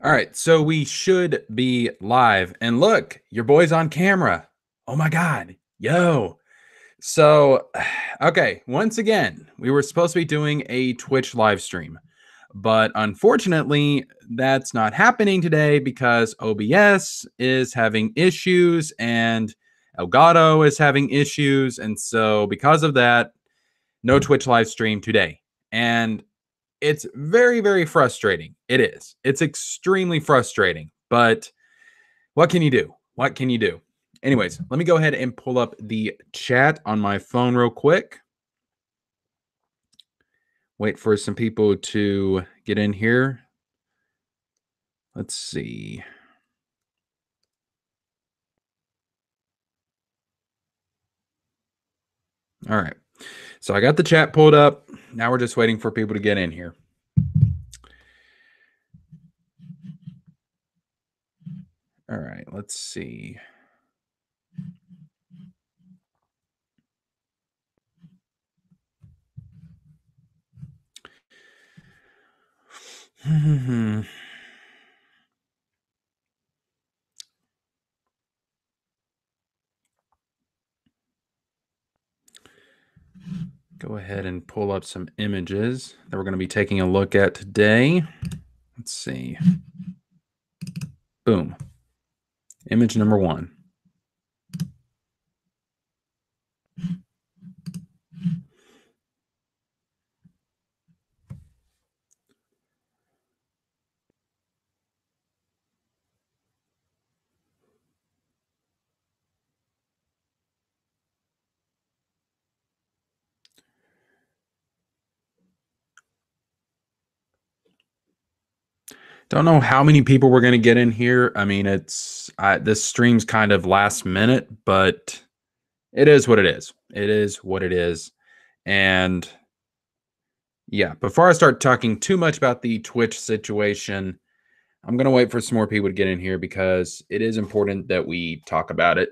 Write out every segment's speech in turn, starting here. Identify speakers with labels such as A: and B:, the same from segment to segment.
A: All right, so we should be live. And look, your boy's on camera. Oh my God. Yo. So, okay, once again, we were supposed to be doing a Twitch live stream, but unfortunately, that's not happening today because OBS is having issues and Elgato is having issues. And so, because of that, no Twitch live stream today. And it's very, very frustrating. It is. It's extremely frustrating. But what can you do? What can you do? Anyways, let me go ahead and pull up the chat on my phone real quick. Wait for some people to get in here. Let's see. All right. So I got the chat pulled up. Now we're just waiting for people to get in here. All right. Let's see. Go ahead and pull up some images that we're going to be taking a look at today. Let's see. Boom. Image number 1. Don't know how many people we're going to get in here. I mean, this stream's kind of last minute, but it is what it is. It is what it is. And yeah, before I start talking too much about the Twitch situation, I'm going to wait for some more people to get in here because it is important that we talk about it,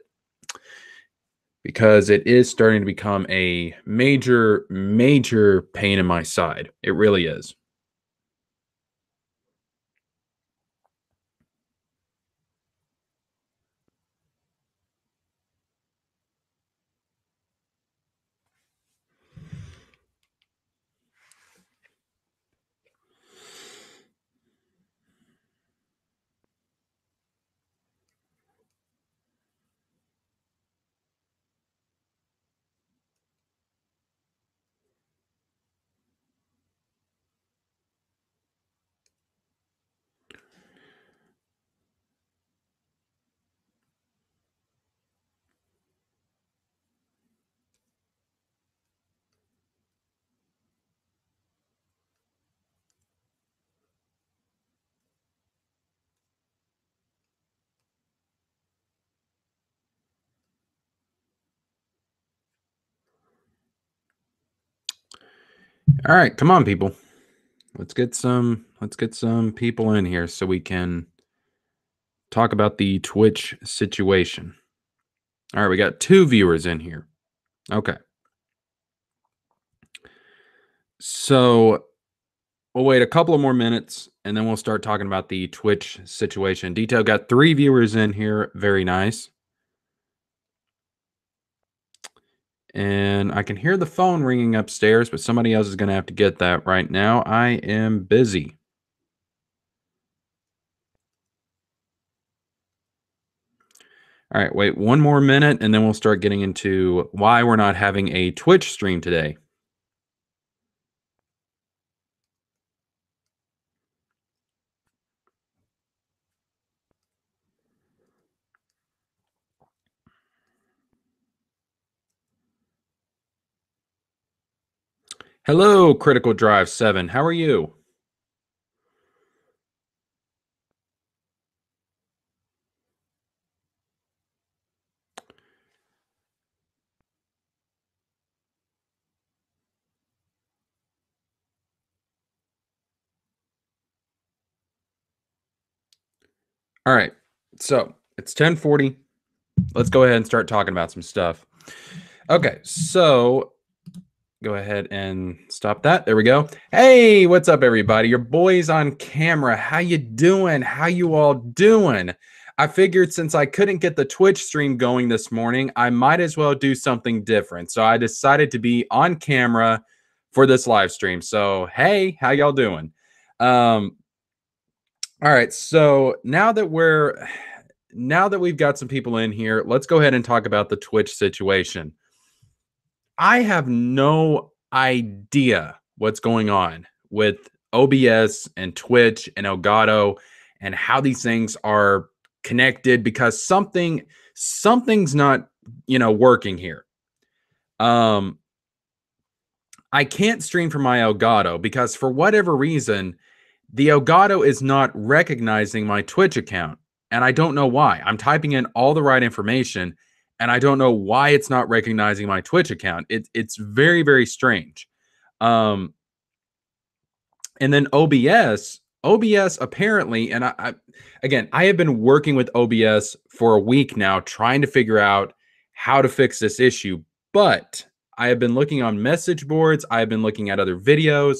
A: because it is starting to become a major, major pain in my side. It really is. All right, come on, people. Let's get some people in here so we can talk about the Twitch situation. All right, we got 2 viewers in here. Okay. So we'll wait a couple of more minutes and then we'll start talking about the Twitch situation. Detail got 3 viewers in here. Very nice. And I can hear the phone ringing upstairs, but somebody else is going to have to get that right now. I am busy. All right, wait one more minute and then we'll start getting into why we're not having a Twitch stream today. Hello, Critical Drive 7. How are you? All right, so it's 10:40. Let's go ahead and start talking about some stuff. Okay, so go ahead and stop that. There we go. Hey, what's up, everybody? Your boy's on camera. How you doing? How you all doing? I figured since I couldn't get the Twitch stream going this morning, I might as well do something different. So I decided to be on camera for this live stream. So, hey, how y'all doing? All right. So now that we've got some people in here, let's go ahead and talk about the Twitch situation. I have no idea what's going on with OBS and Twitch and Elgato and how these things are connected because something's not, working here. I can't stream from my Elgato because for whatever reason, the Elgato is not recognizing my Twitch account. And I don't know why. I'm typing in all the right information and I don't know why it's not recognizing my Twitch account. It's very, very strange. And then OBS apparently, and I have been working with OBS for a week now, trying to figure out how to fix this issue. But I have been looking on message boards. I have been looking at other videos.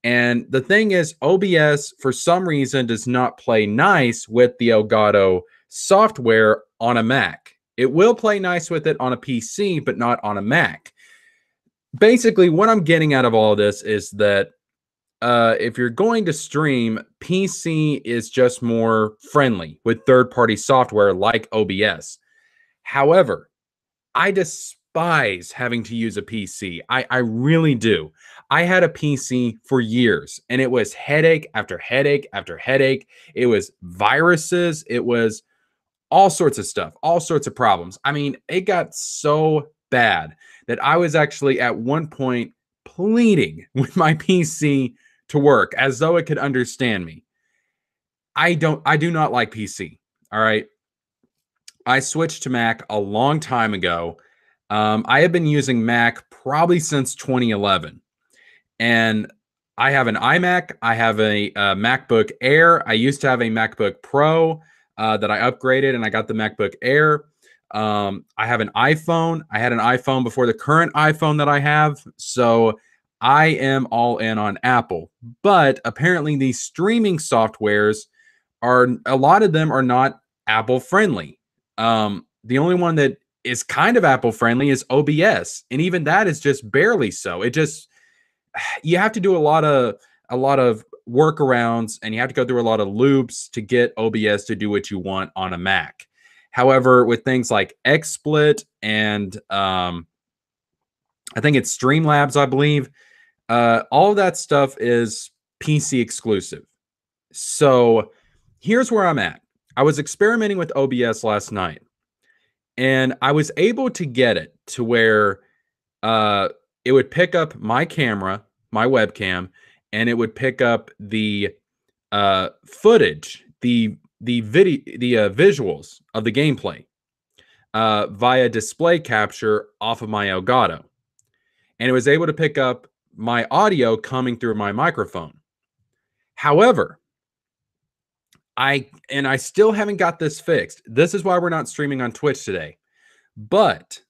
A: And the thing is, OBS, for some reason, does not play nice with the Elgato software on a Mac. It will play nice with it on a PC, but not on a Mac. Basically, what I'm getting out of all of this is that if you're going to stream, PC is just more friendly with third-party software like OBS. However, I despise having to use a PC. I really do. I had a PC for years, and it was headache after headache after headache. It was viruses. It was all sorts of stuff, all sorts of problems. I mean, it got so bad that I was actually at one point pleading with my PC to work as though it could understand me. I do not like PC. All right. I switched to Mac a long time ago. I have been using Mac probably since 2011. And I have an iMac. I have a MacBook Air. I used to have a MacBook Pro that I upgraded, and I got the MacBook Air. I have an iPhone. I had an iPhone before the current iPhone that I have. So I am all in on Apple. But apparently these streaming softwares a lot of them are not Apple friendly. The only one that is kind of Apple friendly is OBS. And even that is just barely so. You have to do a lot of workarounds, and you have to go through a lot of loops to get OBS to do what you want on a Mac. However, with things like XSplit and I think it's Streamlabs, I believe, all of that stuff is PC exclusive. So here's where I'm at. I was experimenting with OBS last night, and I was able to get it to where it would pick up my camera, my webcam, and it would pick up the footage, the visuals of the gameplay via display capture off of my Elgato. And it was able to pick up my audio coming through my microphone. However, I still haven't got this fixed. This is why we're not streaming on Twitch today. But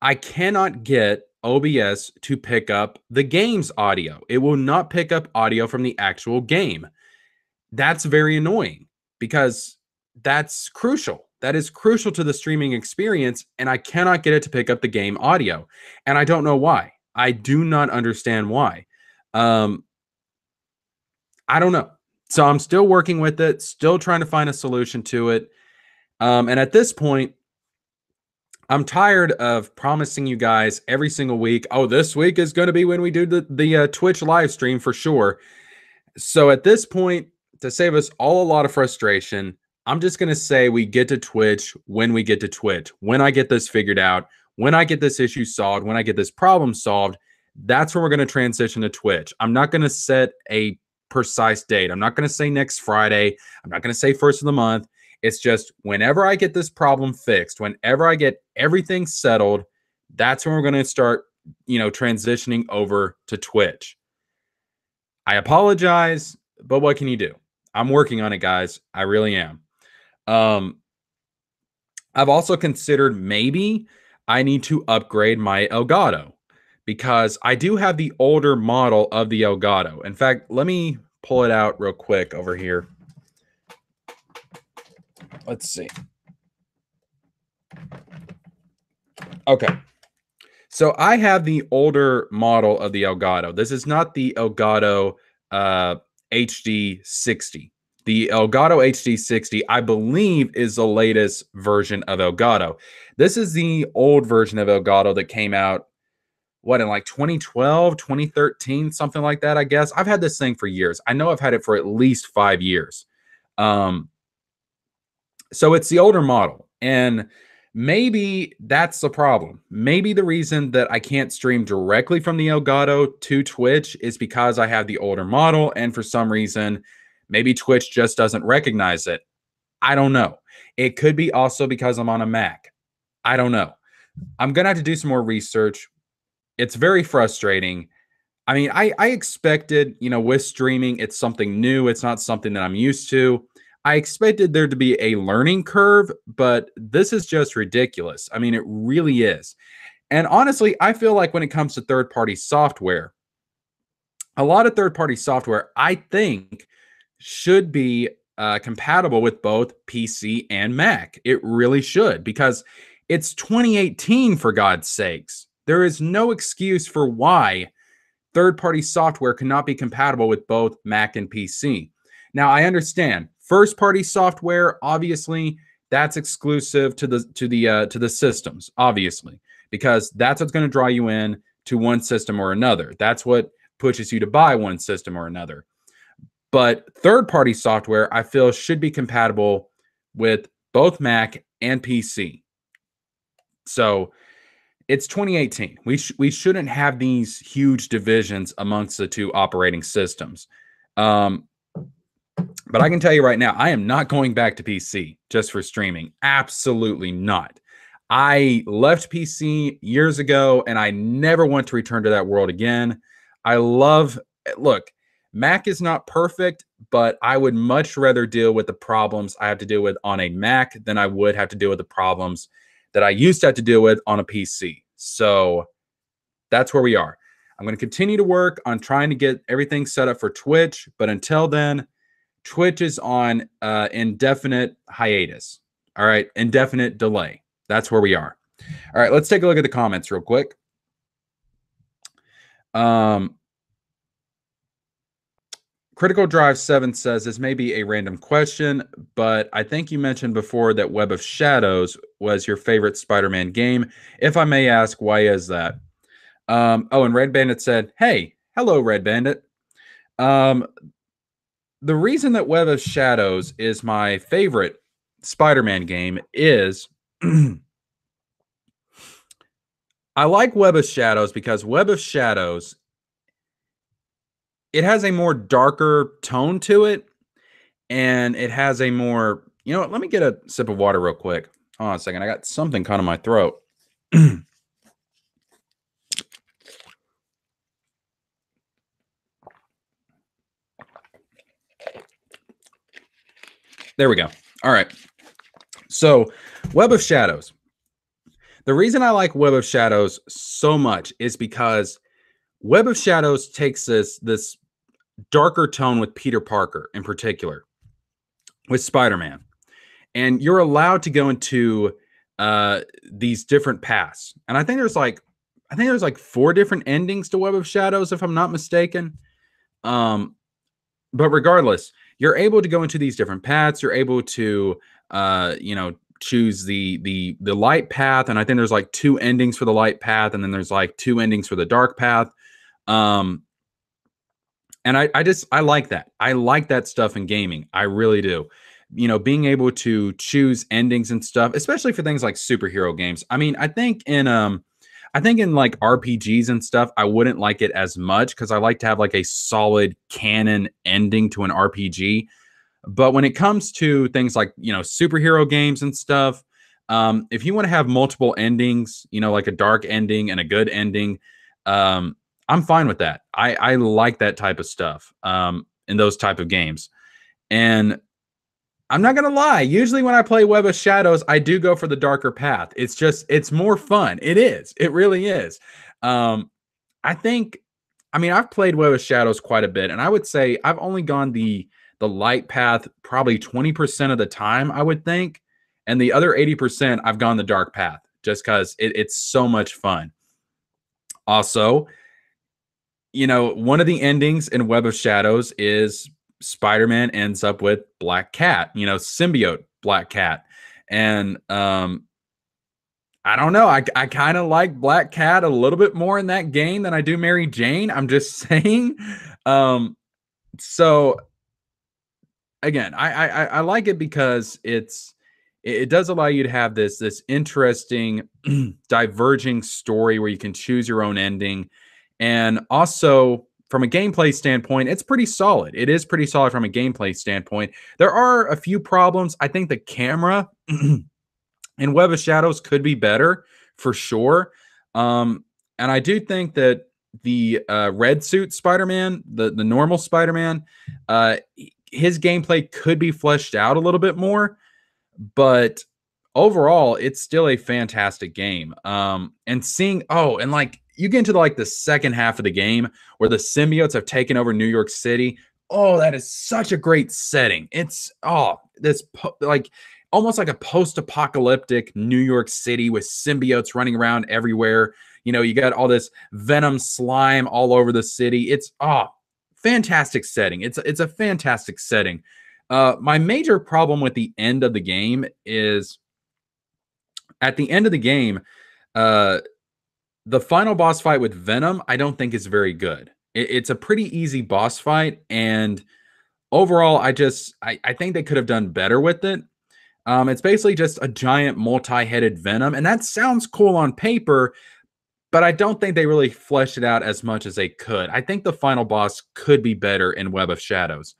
A: I cannot get OBS to pick up the game's audio. It will not pick up audio from the actual game. That's very annoying because that's crucial. That is crucial to the streaming experience, and I cannot get it to pick up the game audio. And I don't know why. I do not understand why. I don't know. So I'm still working with it, still trying to find a solution to it. And at this point, I'm tired of promising you guys every single week, oh, this week is going to be when we do the Twitch live stream for sure. So at this point, to save us all a lot of frustration, I'm just going to say we get to Twitch when we get to Twitch. When I get this figured out, when I get this issue solved, when I get this problem solved, that's when we're going to transition to Twitch. I'm not going to set a precise date. I'm not going to say next Friday. I'm not going to say first of the month. It's just whenever I get this problem fixed, whenever I get everything settled, that's when we're going to start, transitioning over to Twitch. I apologize, but what can you do? I'm working on it, guys. I really am. I've also considered maybe I need to upgrade my Elgato because I do have the older model of the Elgato. In fact, let me pull it out real quick over here. Let's see. Okay. So I have the older model of the Elgato. This is not the Elgato HD60. The Elgato HD60, I believe, is the latest version of Elgato. This is the old version of Elgato that came out, what, in like 2012, 2013, something like that, I guess. I've had this thing for years. I know I've had it for at least 5 years. So it's the older model. And maybe that's the problem. Maybe the reason that I can't stream directly from the Elgato to Twitch is because I have the older model, and for some reason, maybe Twitch just doesn't recognize it. I don't know. It could be also because I'm on a Mac. I don't know. I'm going to have to do some more research. It's very frustrating. I mean, I expected, with streaming, it's something new. It's not something that I'm used to. I expected there to be a learning curve, but this is just ridiculous. I mean, it really is. And honestly, I feel like when it comes to third-party software, a lot of third-party software, I think, should be compatible with both PC and Mac. It really should, because it's 2018, for God's sakes. There is no excuse for why third-party software cannot be compatible with both Mac and PC. Now, I understand first-party software, obviously, that's exclusive to the systems, obviously, because that's what's going to draw you in to one system or another. That's what pushes you to buy one system or another. But third-party software, I feel, should be compatible with both Mac and PC. So it's 2018. We shouldn't have these huge divisions amongst the two operating systems. But I can tell you right now, I am not going back to PC just for streaming. Absolutely not. I left PC years ago, and I never want to return to that world again. Look, Mac is not perfect, but I would much rather deal with the problems I have to deal with on a Mac than I would have to deal with the problems that I used to have to deal with on a PC. So that's where we are. I'm going to continue to work on trying to get everything set up for Twitch, but until then, Twitch is on indefinite hiatus. All right, indefinite delay. That's where we are. All right, let's take a look at the comments real quick. Critical Drive 7 says, this may be a random question, but I think you mentioned before that Web of Shadows was your favorite Spider-Man game. If I may ask, why is that? And Red Bandit said, hey, hello, Red Bandit. The reason that Web of Shadows is my favorite Spider-Man game is I like Web of Shadows because Web of Shadows, it has a more darker tone to it, and it has a more, let me get a sip of water real quick. Hold on a second. I got something caught in my throat. There we go. All right. So, Web of Shadows. The reason I like Web of Shadows so much is because Web of Shadows takes this darker tone with Peter Parker in particular, with Spider-Man. And you're allowed to go into these different paths. And I think there's like 4 different endings to Web of Shadows, if I'm not mistaken. But regardless, you're able to go into these different paths. You're able to, choose the light path. And I think there's like 2 endings for the light path. And then there's like 2 endings for the dark path. And I like that. I like that stuff in gaming. I really do. Being able to choose endings and stuff, especially for things like superhero games. I mean, I think in like RPGs and stuff, I wouldn't like it as much because I like to have like a solid canon ending to an RPG. But when it comes to things like, superhero games and stuff, if you want to have multiple endings, like a dark ending and a good ending, I'm fine with that. I like that type of stuff in those type of games. And I'm not going to lie. Usually when I play Web of Shadows, I do go for the darker path. It's more fun. It is. It really is. I think, I mean, I've played Web of Shadows quite a bit, and I would say I've only gone the light path probably 20% of the time, I would think. And the other 80%, I've gone the dark path just because it's so much fun. Also, one of the endings in Web of Shadows is Spider-Man ends up with Black Cat, symbiote Black Cat. And I don't know. I kind of like Black Cat a little bit more in that game than I do Mary Jane. I'm just saying. So again, I like it because it does allow you to have this interesting diverging story where you can choose your own ending, and also from a gameplay standpoint, it's pretty solid. It is pretty solid from a gameplay standpoint. There are a few problems. I think the camera in Web of Shadows could be better for sure. And I do think that the red suit Spider-Man, the normal Spider-Man, his gameplay could be fleshed out a little bit more, but overall, it's still a fantastic game. And seeing, and like you get into like the second half of the game where the symbiotes have taken over New York City. Oh, that is such a great setting. It's like almost like a post-apocalyptic New York City with symbiotes running around everywhere. You got all this venom slime all over the city. It's fantastic setting. It's a fantastic setting. My major problem with the end of the game is at the end of the game, the final boss fight with Venom, I don't think is very good. It's a pretty easy boss fight, and overall, I think they could have done better with it. It's basically just a giant multi-headed Venom, and that sounds cool on paper, but I don't think they really fleshed it out as much as they could. I think the final boss could be better in Web of Shadows.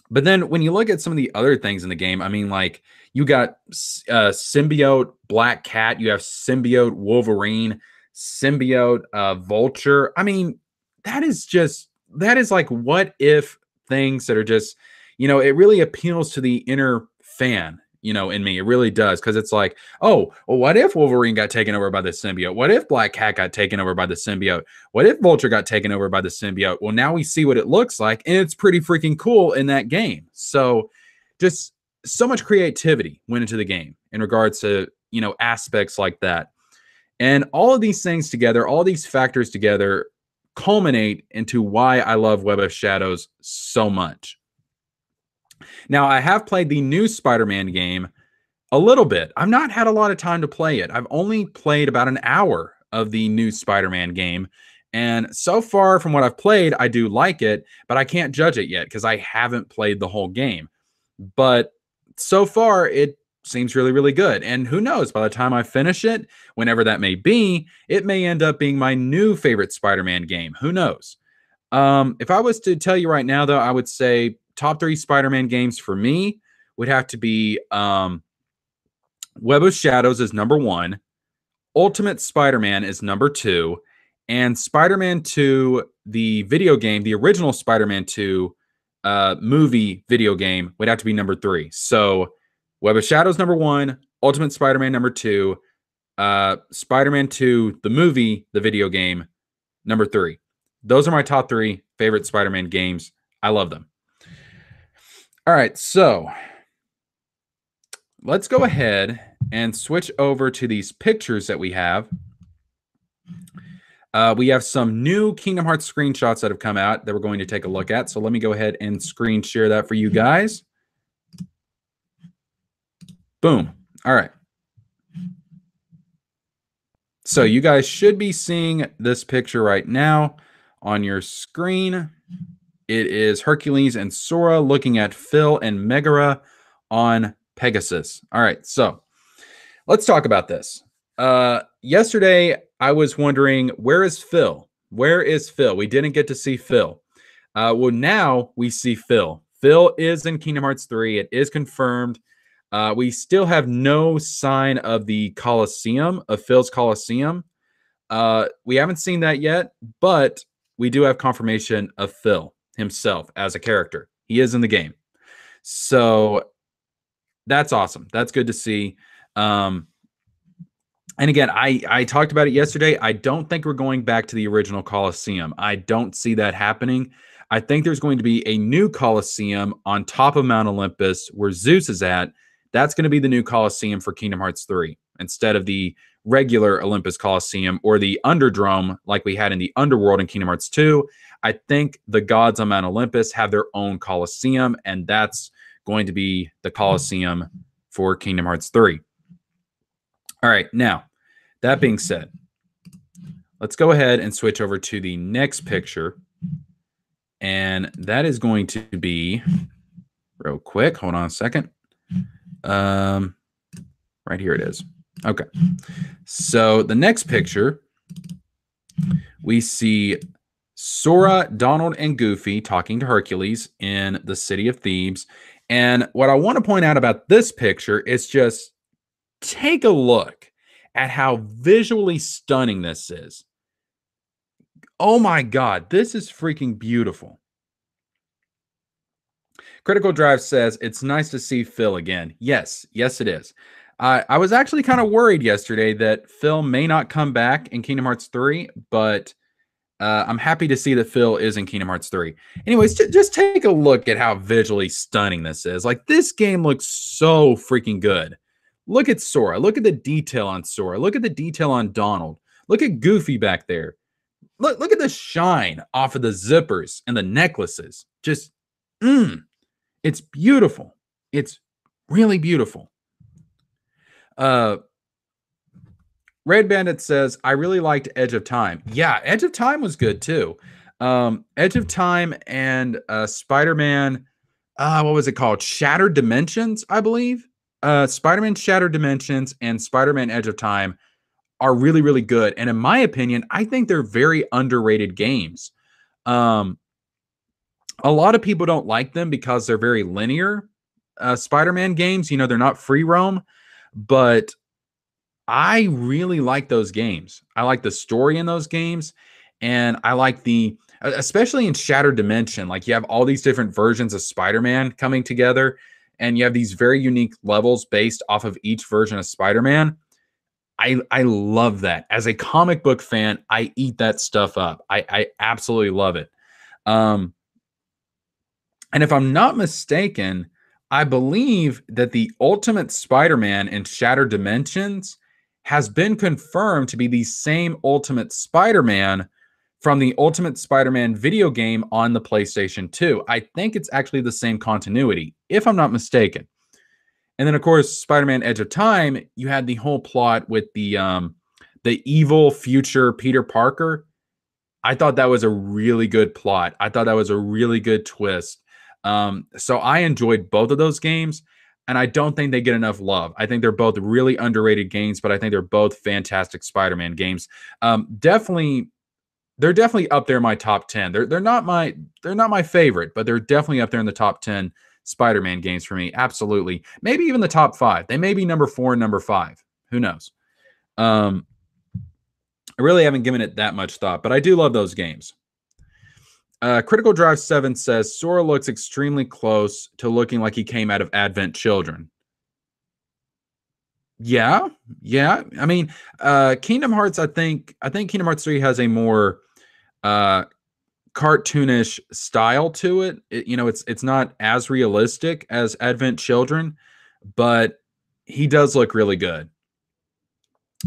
A: But then when you look at some of the other things in the game, I mean, like you got symbiote Black Cat, you have symbiote Wolverine, symbiote Vulture. I mean, that is like what if things that are just, it really appeals to the inner fan, in me. It really does, because it's like, oh, well, what if Wolverine got taken over by the symbiote? What if Black Cat got taken over by the symbiote? What if Vulture got taken over by the symbiote? Well, now we see what it looks like, and it's pretty freaking cool in that game. So just so much creativity went into the game in regards to, aspects like that. And all of these things together, all these factors together culminate into why I love Web of Shadows so much. Now, I have played the new Spider-Man game a little bit. I've not had a lot of time to play it. I've only played about an hour of the new Spider-Man game. And so far from what I've played, I do like it, but I can't judge it yet because I haven't played the whole game. But so far, it seems really, really good. And who knows, by the time I finish it, whenever that may be, it may end up being my new favorite Spider-Man game. Who knows? If I was to tell you right now, though, I would say top 3 Spider-Man games for me would have to be Web of Shadows is number 1, Ultimate Spider-Man is number 2, and Spider-Man 2, the video game, the original Spider-Man 2 movie video game would have to be number 3. So Web of Shadows number 1, Ultimate Spider-Man number 2, Spider-Man 2, the movie, the video game, number 3. Those are my top 3 favorite Spider-Man games. I love them. All right, so let's go ahead and switch over to these pictures that we have. We have some new Kingdom Hearts screenshots that have come out that we're going to take a look at. So let me go ahead and screen share that for you guys. Boom. All right. So you guys should be seeing this picture right now on your screen. It is Hercules and Sora looking at Phil and Megara on Pegasus. All right, so let's talk about this. Yesterday, I was wondering, where is Phil? Where is Phil? We didn't get to see Phil. Well, now we see Phil. Phil is in Kingdom Hearts 3. It is confirmed. We still have no sign of the Colosseum, of Phil's Colosseum. We haven't seen that yet, but we do have confirmation of Phil himself as a character. He is in the game. So that's awesome. That's good to see. And again, I talked about it yesterday. I don't think we're going back to the original Colosseum. I don't see that happening. I think there's going to be a new Colosseum on top of Mount Olympus where Zeus is at. That's going to be the new Colosseum for Kingdom Hearts 3 instead of the regular Olympus Colosseum or the Underdrome like we had in the Underworld in Kingdom Hearts 2. I think the gods on Mount Olympus have their own Colosseum, and that's going to be the Colosseum for Kingdom Hearts 3. All right, now, that being said, let's go ahead and switch over to the next picture. And that is going to be, real quick, hold on a second. Right here it is. Okay. So the next picture, we see Sora, Donald, and Goofy talking to Hercules in the city of Thebes. And what I want to point out about this picture is just take a look at how visually stunning this is. Oh my God, this is freaking beautiful. Critical Drive says, it's nice to see Phil again. Yes, yes, it is. I was actually kind of worried yesterday that Phil may not come back in Kingdom Hearts 3, but I'm happy to see that Phil is in Kingdom Hearts 3. Anyways, just take a look at how visually stunning this is. Like, this game looks so freaking good. Look at Sora. Look at the detail on Sora. Look at the detail on Donald. Look at Goofy back there. Look at the shine off of the zippers and the necklaces. Just, it's beautiful. It's really beautiful. Red Bandit says, I really liked Edge of Time. Yeah, Edge of Time was good too. Edge of Time and Spider-Man, what was it called? Shattered Dimensions, I believe. Spider-Man Shattered Dimensions and Spider-Man Edge of Time are really, really good. And in my opinion, I think they're very underrated games. A lot of people don't like them because they're very linear. Spider-Man games, you know, they're not free roam, but I really like those games. I like the story in those games, and I like especially in Shattered Dimension, like you have all these different versions of Spider-Man coming together, and you have these very unique levels based off of each version of Spider-Man. I love that. As a comic book fan, I eat that stuff up. I absolutely love it. And if I'm not mistaken, I believe that the Ultimate Spider-Man in Shattered Dimensions has been confirmed to be the same Ultimate Spider-Man from the Ultimate Spider-Man video game on the PlayStation 2. I think it's actually the same continuity, if I'm not mistaken. And then, of course, Spider-Man Edge of Time, you had the whole plot with the evil future Peter Parker. I thought that was a really good plot. I thought that was a really good twist. So I enjoyed both of those games, and I don't think they get enough love. I think they're both really underrated games, but I think they're both fantastic Spider-Man games. They're definitely up there in my top 10. They're not my favorite, but they're definitely up there in the top 10 Spider-Man games for me. Absolutely. Maybe even the top 5. They may be number 4 and number 5. Who knows? I really haven't given it that much thought, but I do love those games. Critical Drive 7 says, Sora looks extremely close to looking like he came out of Advent Children. Yeah. I mean, Kingdom Hearts, I think Kingdom Hearts 3 has a more cartoonish style to it. It's not as realistic as Advent Children, but he does look really good.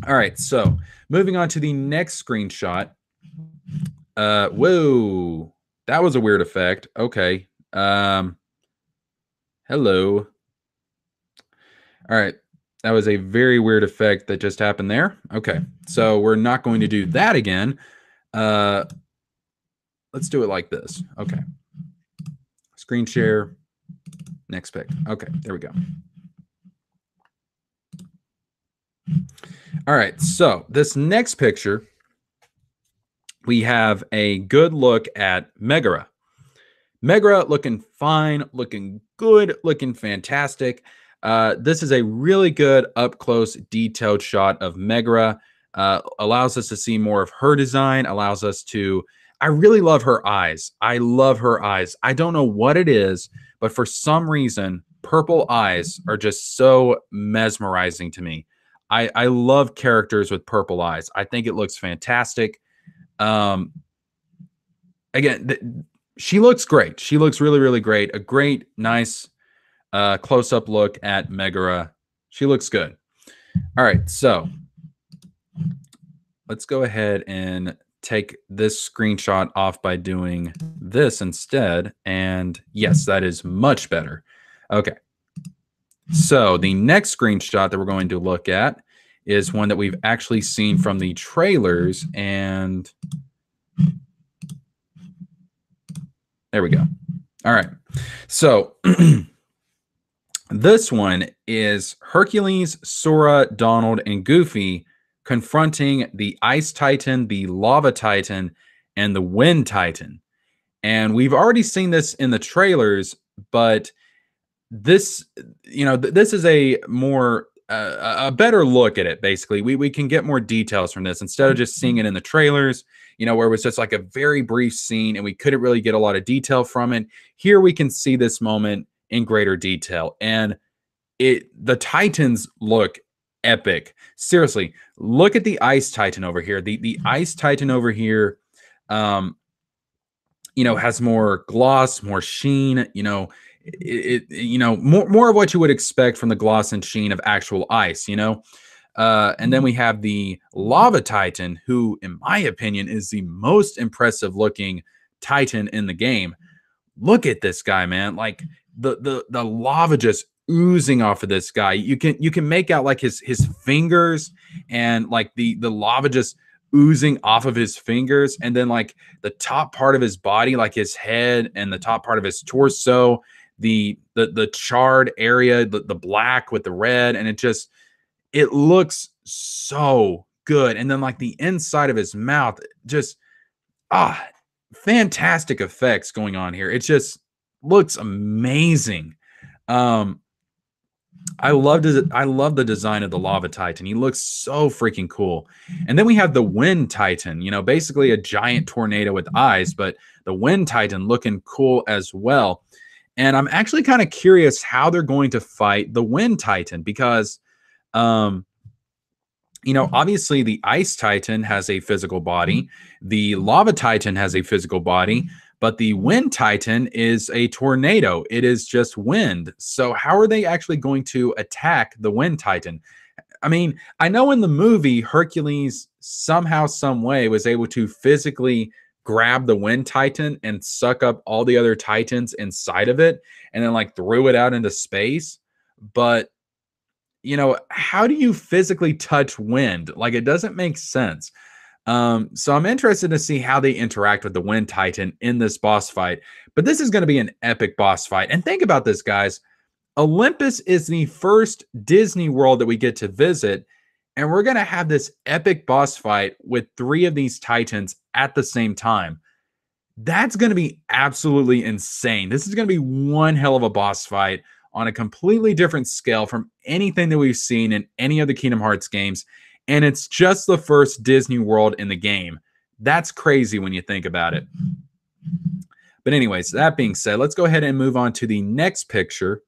A: All right, so moving on to the next screenshot. Whoa, that was a weird effect. Okay. Hello. All right. That was a very weird effect that just happened there. Okay. So we're not going to do that again. Let's do it like this. Okay. Screen share. Next pick. Okay. There we go. All right. So this next picture, we have a good look at Megara. Megara looking fine, looking good, looking fantastic. This is a really good up-close, detailed shot of Megara. Allows us to see more of her design, allows us to... I really love her eyes. I love her eyes. I don't know what it is, but for some reason, purple eyes are just so mesmerizing to me. I love characters with purple eyes. I think it looks fantastic. Um, again, she looks great. She looks really, really great. A great, nice close-up look at Megara. She looks good. All right, so let's go ahead and take this screenshot off by doing this instead. And yes, that is much better. Okay. So the next screenshot that we're going to look at is one that we've actually seen from the trailers. And there we go. All right. So this one is Hercules, Sora, Donald, and Goofy confronting the Ice Titan, the Lava Titan, and the Wind Titan. And we've already seen this in the trailers, but this, this is a more a better look at it. Basically, we can get more details from this instead of just seeing it in the trailers, where it was just like a very brief scene and we couldn't really get a lot of detail from it. Here we can see this moment in greater detail, and the Titans look epic. Seriously, look at the Ice Titan over here. The Ice Titan over here, has more gloss, more sheen. More of what you would expect from the gloss and sheen of actual ice. And then we have the Lava Titan, who, in my opinion, is the most impressive looking Titan in the game. Look at this guy, man. Like the lava just oozing off of this guy. You can make out like his fingers and like the lava just oozing off of his fingers, and then like the top part of his body, like his head and the top part of his torso, the charred area, the black with the red, and it looks so good. And then like the inside of his mouth, just fantastic effects going on here. It just looks amazing. I love the design of the Lava Titan. He looks so freaking cool. And then we have the Wind Titan, basically a giant tornado with eyes, but the Wind Titan looking cool as well. And I'm actually kind of curious how they're going to fight the Wind Titan because, obviously the Ice Titan has a physical body. The Lava Titan has a physical body. But the Wind Titan is a tornado. It is just wind. So how are they actually going to attack the Wind Titan? I mean, I know in the movie, Hercules somehow, some way was able to physically grab the Wind Titan and suck up all the other Titans inside of it and then like threw it out into space. But, how do you physically touch wind? Like, it doesn't make sense. So I'm interested to see how they interact with the Wind Titan in this boss fight. But this is going to be an epic boss fight. And think about this, guys. Olympus is the first Disney world that we get to visit. And we're going to have this epic boss fight with 3 of these Titans at the same time. That's going to be absolutely insane. This is going to be one hell of a boss fight on a completely different scale from anything that we've seen in any of the Kingdom Hearts games. And it's just the first Disney world in the game. That's crazy when you think about it. But anyways, that being said, let's go ahead and move on to the next picture.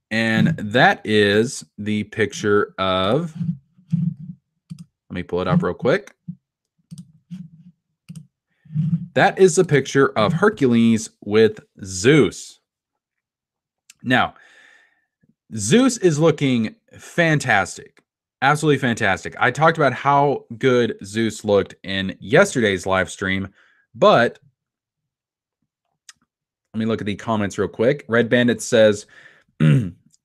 A: And that is the picture of, let me pull it up real quick. That is the picture of Hercules with Zeus. Now, Zeus is looking fantastic. Absolutely fantastic. I talked about how good Zeus looked in yesterday's live stream, but let me look at the comments real quick. Red Bandit says,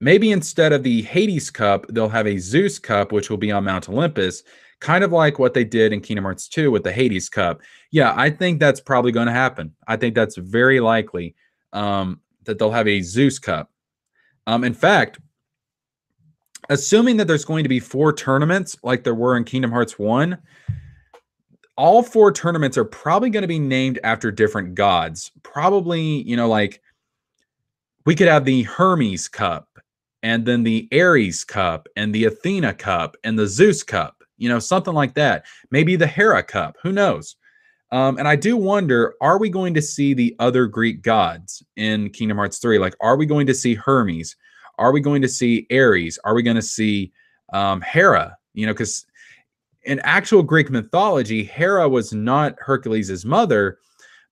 A: maybe instead of the Hades Cup, they'll have a Zeus Cup, which will be on Mount Olympus, kind of like what they did in Kingdom Hearts 2 with the Hades Cup. Yeah, I think that's probably going to happen. I think that's very likely that they'll have a Zeus Cup. In fact, assuming that there's going to be 4 tournaments like there were in Kingdom Hearts 1, all 4 tournaments are probably going to be named after different gods. Probably, like we could have the Hermes Cup and then the Ares Cup and the Athena Cup and the Zeus Cup, something like that. Maybe the Hera Cup, who knows? And I do wonder, are we going to see the other Greek gods in Kingdom Hearts 3? Like, are we going to see Hermes? Are we going to see Ares? Are we going to see Hera, because in actual Greek mythology, Hera was not Hercules' mother,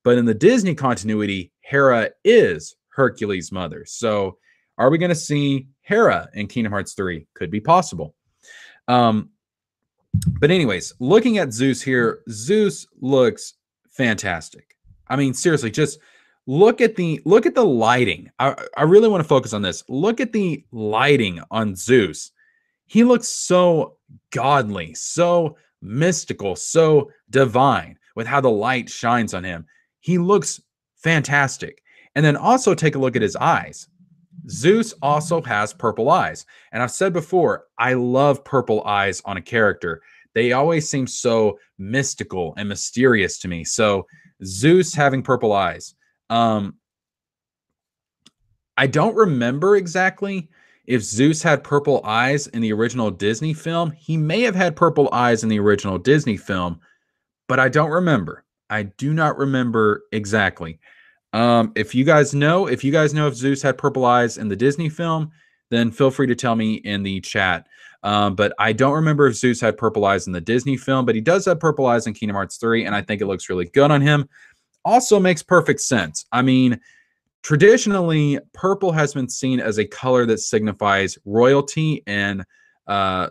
A: but in the Disney continuity, Hera is Hercules' mother. So are we going to see Hera in Kingdom Hearts 3? Could be possible. But anyways, looking at Zeus here, Zeus looks fantastic. I mean, seriously, just look at the lighting. I really want to focus on this. Look at the lighting on Zeus. He looks so godly, so mystical, so divine with how the light shines on him. He looks fantastic. And then also take a look at his eyes. Zeus also has purple eyes. And I've said before, I love purple eyes on a character. They always seem so mystical and mysterious to me. So Zeus having purple eyes. I don't remember exactly if Zeus had purple eyes in the original Disney film. He may have had purple eyes in the original Disney film, but I don't remember. I do not remember exactly. If you guys know if Zeus had purple eyes in the Disney film, then feel free to tell me in the chat. But I don't remember if Zeus had purple eyes in the Disney film, but he does have purple eyes in Kingdom Hearts 3, and I think it looks really good on him. Also makes perfect sense. I mean, traditionally, purple has been seen as a color that signifies royalty, and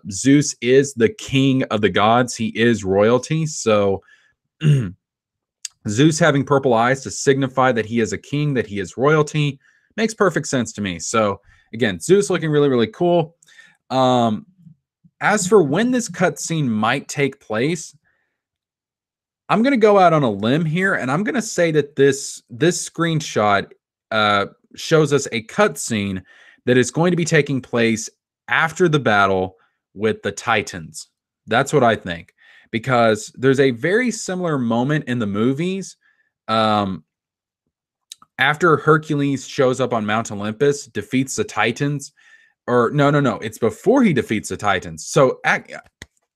A: Zeus is the king of the gods. He is royalty. So Zeus having purple eyes to signify that he is a king, that he is royalty, makes perfect sense to me. So again, Zeus looking really, really cool. As for when this cutscene might take place, I'm going to go out on a limb here, and I'm going to say that this screenshot shows us a cutscene that is going to be taking place after the battle with the Titans. That's what I think. Because there's a very similar moment in the movies after Hercules shows up on Mount Olympus, defeats the Titans, or no, it's before he defeats the Titans. So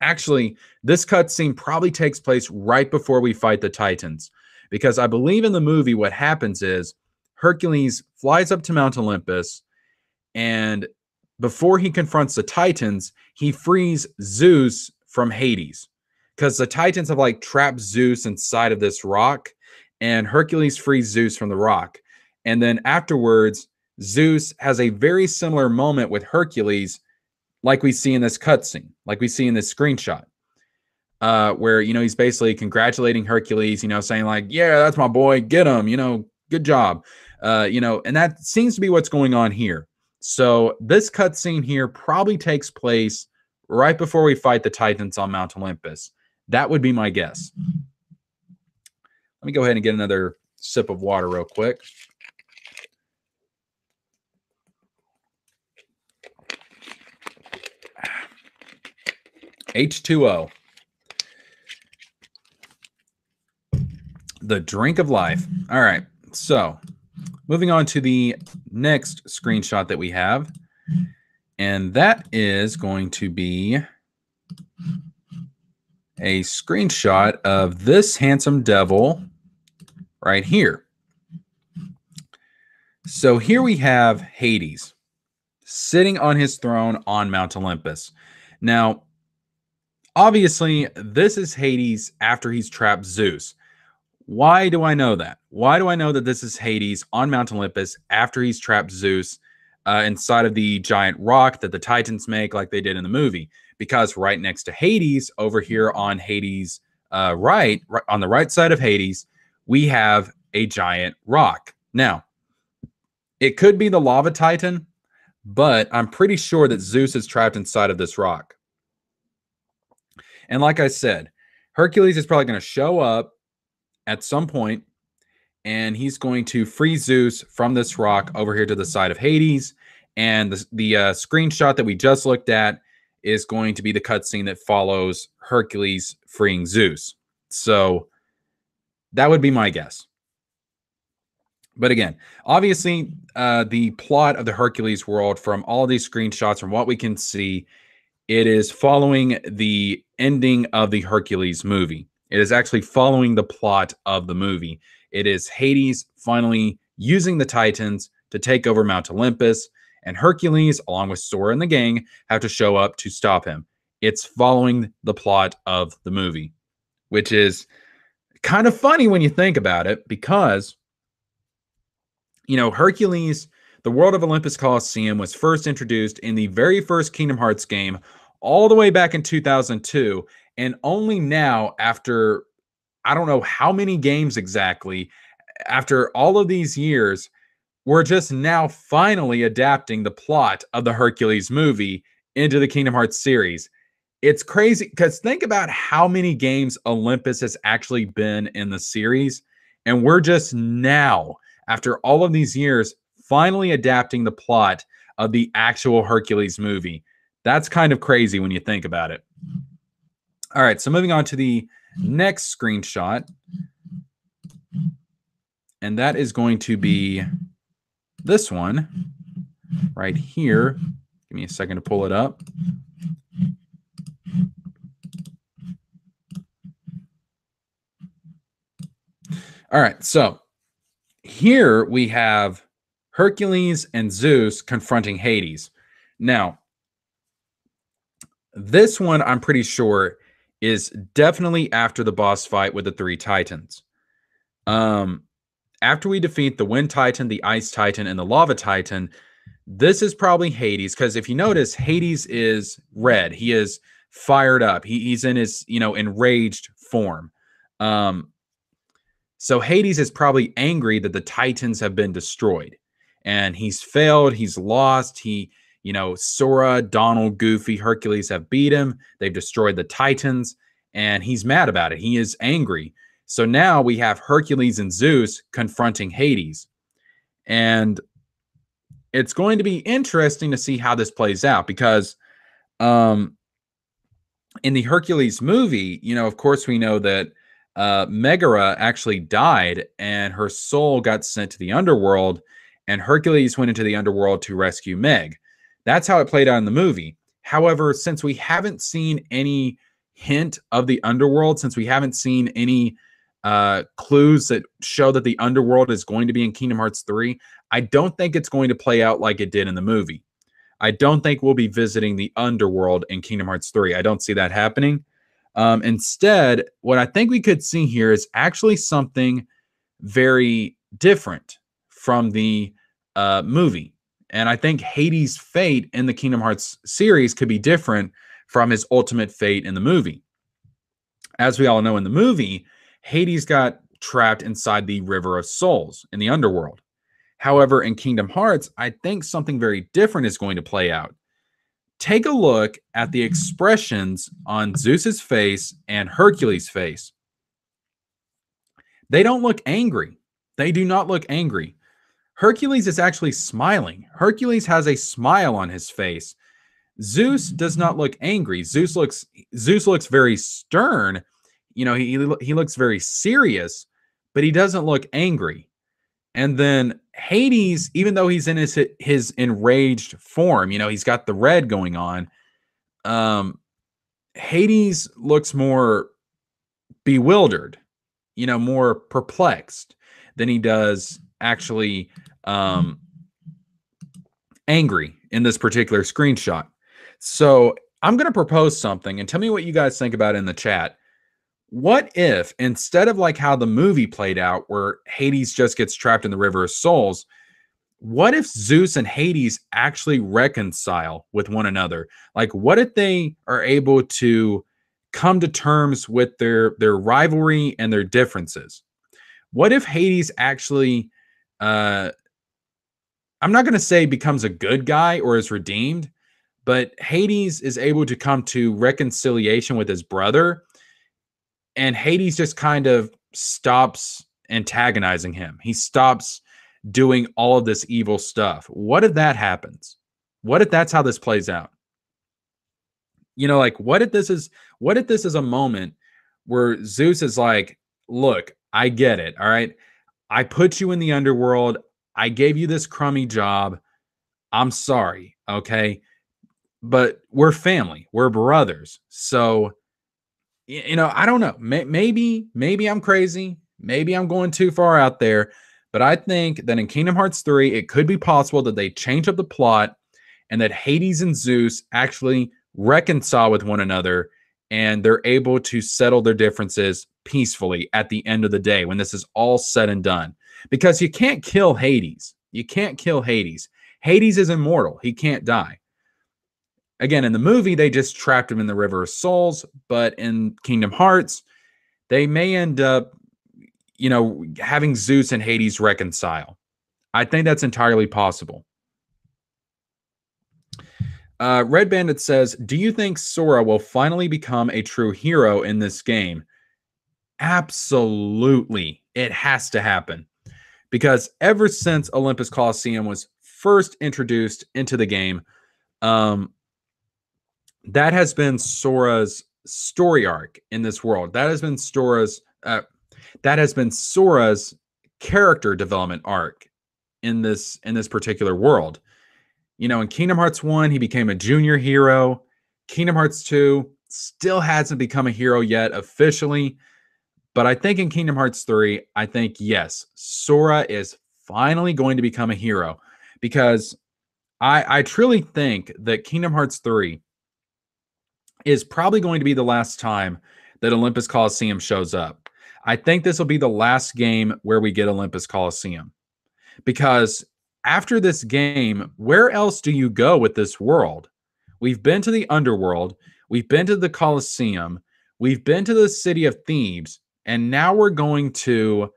A: actually, this cutscene probably takes place right before we fight the Titans, because I believe in the movie what happens is Hercules flies up to Mount Olympus, and before he confronts the Titans, he frees Zeus from Hades. Because the Titans have like trapped Zeus inside of this rock, and Hercules frees Zeus from the rock. And then afterwards, Zeus has a very similar moment with Hercules, like we see in this cutscene, like we see in this screenshot, where, he's basically congratulating Hercules, saying like, yeah, that's my boy, get him, good job. And that seems to be what's going on here. So this cutscene here probably takes place right before we fight the Titans on Mount Olympus. That would be my guess. Let me go ahead and get another sip of water real quick. H2O. The drink of life. All right. So moving on to the next screenshot that we have. And that is going to be a screenshot of this handsome devil right here. So here we have Hades sitting on his throne on Mount Olympus. Now, obviously, this is Hades after he's trapped Zeus. Why do I know that? Why do I know that this is Hades on Mount Olympus after he's trapped Zeus inside of the giant rock that the Titans make like they did in the movie? Because right next to Hades, over here on Hades' right on the right side of Hades, we have a giant rock. Now, it could be the lava titan, but I'm pretty sure that Zeus is trapped inside of this rock. And like I said, Hercules is probably going to show up at some point, and he's going to free Zeus from this rock over here to the side of Hades. And the screenshot that we just looked at is going to be the cutscene that follows Hercules freeing Zeus. So that would be my guess. But again, obviously, the plot of the Hercules world, from all these screenshots, from what we can see, it is following the ending of the Hercules movie. It is actually following the plot of the movie. It is Hades finally using the Titans to take over Mount Olympus. and Hercules, along with Sora and the gang, have to show up to stop him. It's following the plot of the movie, which is kind of funny when you think about it, because Hercules, the world of Olympus Coliseum, was first introduced in the very first Kingdom Hearts game all the way back in 2002. And only now, after I don't know how many games exactly, after all of these years, we're just now finally adapting the plot of the Hercules movie into the Kingdom Hearts series. It's crazy because think about how many games Olympus has actually been in the series. And we're just now, after all of these years, finally adapting the plot of the actual Hercules movie. That's kind of crazy when you think about it. All right, so moving on to the next screenshot. And that is going to be this one right here. Give me a second to pull it up. All right, so here we have Hercules and Zeus confronting Hades. Now, this one I'm pretty sure is definitely after the boss fight with the three Titans. After we defeat the Wind Titan, the Ice Titan, and the Lava Titan, this is probably Hades, because if you notice, Hades is red. He is fired up. He's in his, enraged form. So Hades is probably angry that the Titans have been destroyed. And he's failed. He's lost. Sora, Donald, Goofy, Hercules have beat him. They've destroyed the Titans. And he's mad about it. He is angry. So now we have Hercules and Zeus confronting Hades. And it's going to be interesting to see how this plays out, because in the Hercules movie, of course, we know that Megara actually died and her soul got sent to the underworld, and Hercules went into the underworld to rescue Meg. That's how it played out in the movie. However, since we haven't seen any hint of the underworld, since we haven't seen any clues that show that the underworld is going to be in Kingdom Hearts 3, I don't think it's going to play out like it did in the movie. I don't think we'll be visiting the underworld in Kingdom Hearts 3. I don't see that happening. Instead, what I think we could see here is actually something very different from the movie. And I think Hades' fate in the Kingdom Hearts series could be different from his ultimate fate in the movie. As we all know, in the movie, Hades got trapped inside the River of Souls in the underworld. However, in Kingdom Hearts, I think something very different is going to play out. Take a look at the expressions on Zeus's face and Hercules' face. They don't look angry. They do not look angry. Hercules is actually smiling. Hercules has a smile on his face. Zeus does not look angry. Zeus looks very stern. He looks very serious, but he doesn't look angry. And then Hades, even though he's in his enraged form, he's got the red going on. Hades looks more bewildered, more perplexed than he does actually angry in this particular screenshot. So I'm going to propose something, and tell me what you guys think about it in the chat. What if, instead of like how the movie played out, where Hades just gets trapped in the River of Souls, what if Zeus and Hades actually reconcile with one another? Like, what if they are able to come to terms with their rivalry and their differences? What if Hades actually, I'm not going to say becomes a good guy or is redeemed, but Hades is able to come to reconciliation with his brother, and Hades just kind of stops antagonizing him. He stops doing all of this evil stuff. What if that happens? What if that's how this plays out? What if this is a moment where Zeus is like, look, I get it. All right. I put you in the underworld. I gave you this crummy job. I'm sorry. Okay. But we're family. We're brothers. So, I don't know. Maybe I'm crazy. Maybe I'm going too far out there. But I think that in Kingdom Hearts 3, it could be possible that they change up the plot and that Hades and Zeus actually reconcile with one another and they're able to settle their differences peacefully at the end of the day when this is all said and done. Because you can't kill Hades. You can't kill Hades. Hades is immortal. He can't die. Again, in the movie, they just trapped him in the River of Souls, but in Kingdom Hearts, they may end up, having Zeus and Hades reconcile. I think that's entirely possible. Red Bandit says, do you think Sora will finally become a true hero in this game? Absolutely. It has to happen. Because ever since Olympus Coliseum was first introduced into the game, that has been Sora's story arc in this world. That has been Sora's character development arc in this particular world. In Kingdom Hearts 1, he became a junior hero. Kingdom Hearts 2 still hasn't become a hero yet officially. But I think in Kingdom Hearts 3, I think, yes, Sora is finally going to become a hero. Because I truly think that Kingdom Hearts 3 is probably going to be the last time that Olympus Coliseum shows up. I think this will be the last game where we get Olympus Coliseum. Because after this game, where else do you go with this world? We've been to the underworld. We've been to the Coliseum. We've been to the city of Thebes. And now we're going to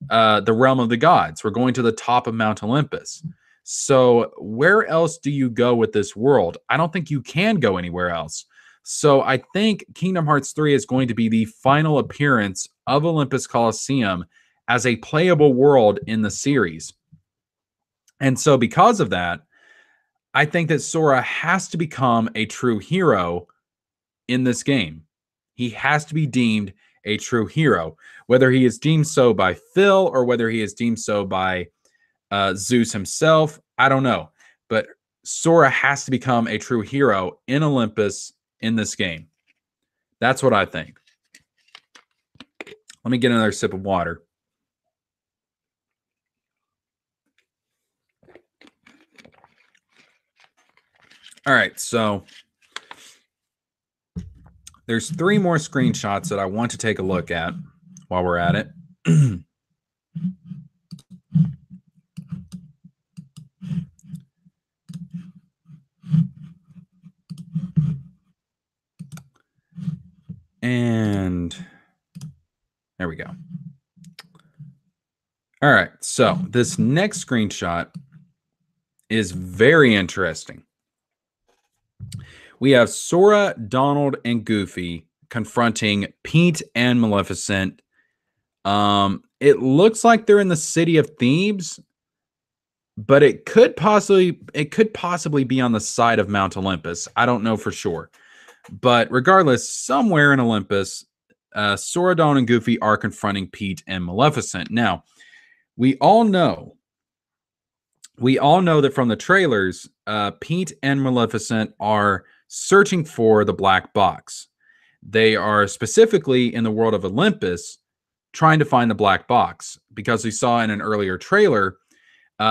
A: the realm of the gods. We're going to the top of Mount Olympus. So where else do you go with this world? I don't think you can go anywhere else. So I think Kingdom Hearts 3 is going to be the final appearance of Olympus Coliseum as a playable world in the series. And so because of that, I think that Sora has to become a true hero in this game. He has to be deemed a true hero, whether he is deemed so by Phil or whether he is deemed so by Zeus himself. I don't know. But Sora has to become a true hero in Olympus in this game. That's what I think. Let me get another sip of water. All right, so there's 3 more screenshots that I want to take a look at while we're at it. And there we go. All right, so this next screenshot is very interesting. We have Sora, Donald, and Goofy confronting Pete and Maleficent. It looks like they're in the city of Thebes, but it could possibly be on the side of Mount Olympus. I don't know for sure. But regardless, somewhere in Olympus, Sora, Donald, and Goofy are confronting Pete and Maleficent. Now, we all know that from the trailers, Pete and Maleficent are searching for the black box. They are specifically in the world of Olympus trying to find the black box because we saw in an earlier trailer,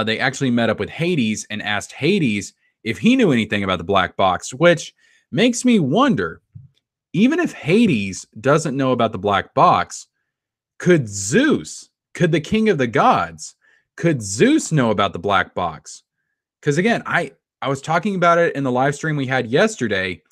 A: they actually met up with Hades and asked Hades if he knew anything about the black box, which makes me wonder, even if Hades doesn't know about the black box, could Zeus, could the king of the gods, could Zeus know about the black box? Because again, I was talking about it in the live stream we had yesterday.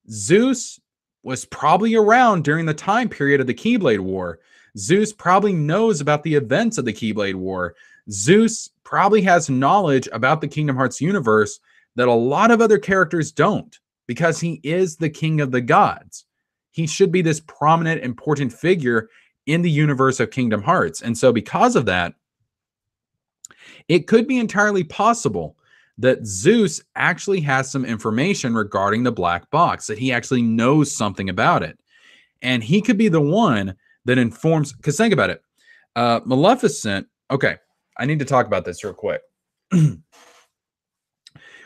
A: Zeus was probably around during the time period of the Keyblade War. Zeus probably knows about the events of the Keyblade War. Zeus probably has knowledge about the Kingdom Hearts universe that a lot of other characters don't, because he is the king of the gods. He should be this prominent, important figure in the universe of Kingdom Hearts. And so because of that, it could be entirely possible that Zeus actually has some information regarding the black box, that he actually knows something about it. And he could be the one that informs, because think about it. Maleficent, okay, I need to talk about this real quick.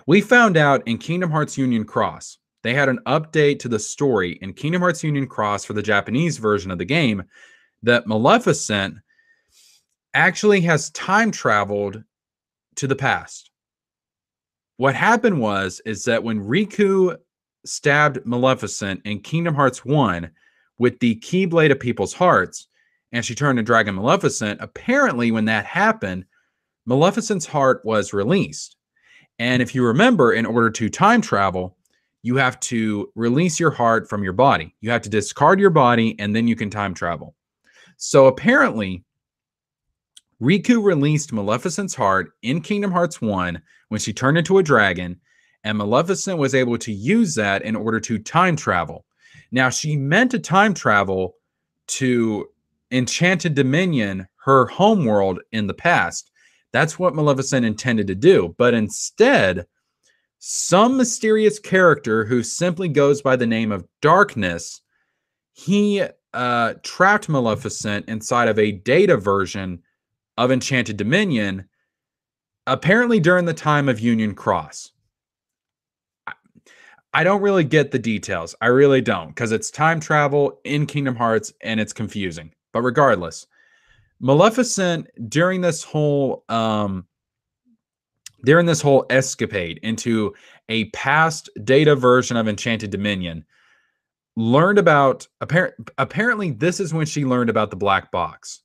A: We found out in Kingdom Hearts Union Cross, they had an update to the story in Kingdom Hearts Union Cross for the Japanese version of the game, that Maleficent actually has time traveled to the past. What happened is that when Riku stabbed Maleficent in Kingdom Hearts 1 with the Keyblade of People's Hearts, and she turned to Dragon Maleficent, apparently when that happened, Maleficent's heart was released. And if you remember, in order to time travel, you have to release your heart from your body. You have to discard your body, and then you can time travel. So apparently, Riku released Maleficent's heart in Kingdom Hearts 1 when she turned into a dragon, and Maleficent was able to use that in order to time travel. Now, she meant to time travel to Enchanted Dominion, her homeworld in the past. That's what Maleficent intended to do. But instead, some mysterious character who simply goes by the name of Darkness, he trapped Maleficent inside of a data version of Enchanted Dominion, apparently during the time of Union Cross. I don't really get the details. I really don't, because it's time travel in Kingdom Hearts and it's confusing. But regardless, Maleficent during this whole escapade into a past data version of Enchanted Dominion learned about apparently this is when she learned about the black box.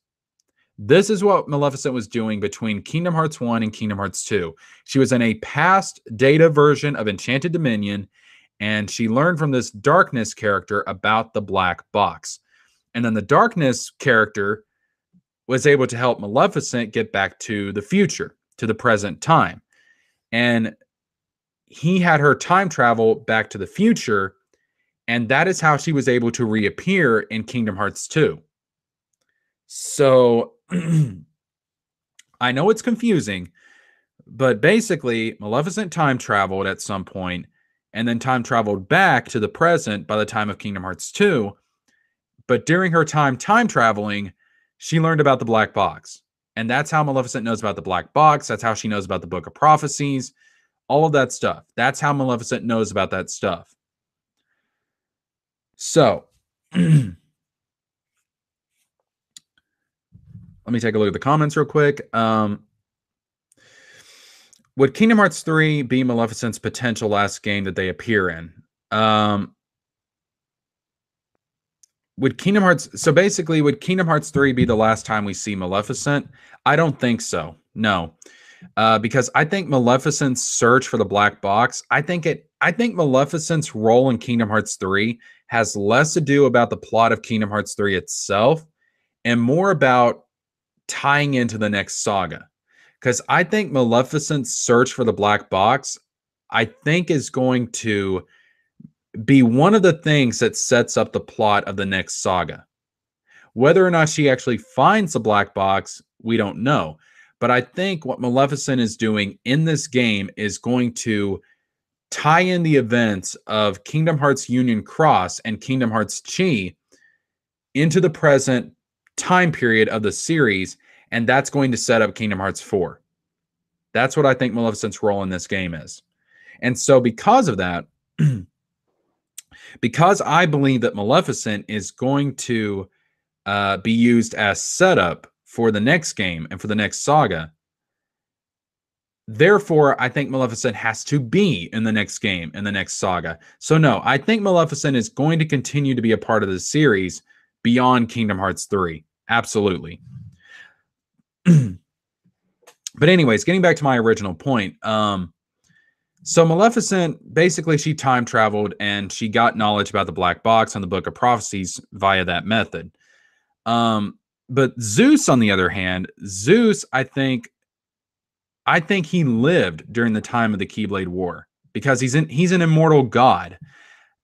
A: This is what Maleficent was doing between Kingdom Hearts 1 and Kingdom Hearts 2. She was in a past data version of Enchanted Dominion, and she learned from this Darkness character about the black box. And then the Darkness character was able to help Maleficent get back to the future, to the present time. And he had her time travel back to the future, and that is how she was able to reappear in Kingdom Hearts 2. So I know it's confusing, but basically Maleficent time traveled at some point and then time traveled back to the present by the time of Kingdom Hearts 2. But during her time traveling, she learned about the black box. And that's how Maleficent knows about the black box. That's how she knows about the Book of Prophecies, all of that stuff. That's how Maleficent knows about that stuff. So let me take a look at the comments real quick. Would Kingdom Hearts 3 be Maleficent's potential last game that they appear in? Would Kingdom Hearts 3 be the last time we see Maleficent? I don't think so. No. Because I think Maleficent's search for the black box, I think Maleficent's role in Kingdom Hearts 3 has less to do about the plot of Kingdom Hearts 3 itself and more about tying into the next saga. Because I think Maleficent's search for the black box, I think, is going to be one of the things that sets up the plot of the next saga. Whether or not she actually finds the black box, we don't know. But I think what Maleficent is doing in this game is going to tie in the events of Kingdom Hearts Union Cross and Kingdom Hearts Chi into the present time period of the series, and that's going to set up Kingdom Hearts 4. That's what I think Maleficent's role in this game is. And so because of that, because I believe that Maleficent is going to be used as setup for the next game and for the next saga, therefore, I think Maleficent has to be in the next game, in the next saga. So no, I think Maleficent is going to continue to be a part of the series beyond Kingdom Hearts 3. Absolutely. But anyways, getting back to my original point. So Maleficent, basically she time traveled and she got knowledge about the black box and the Book of Prophecies via that method. But Zeus, on the other hand, I think he lived during the time of the Keyblade War because he's an immortal god.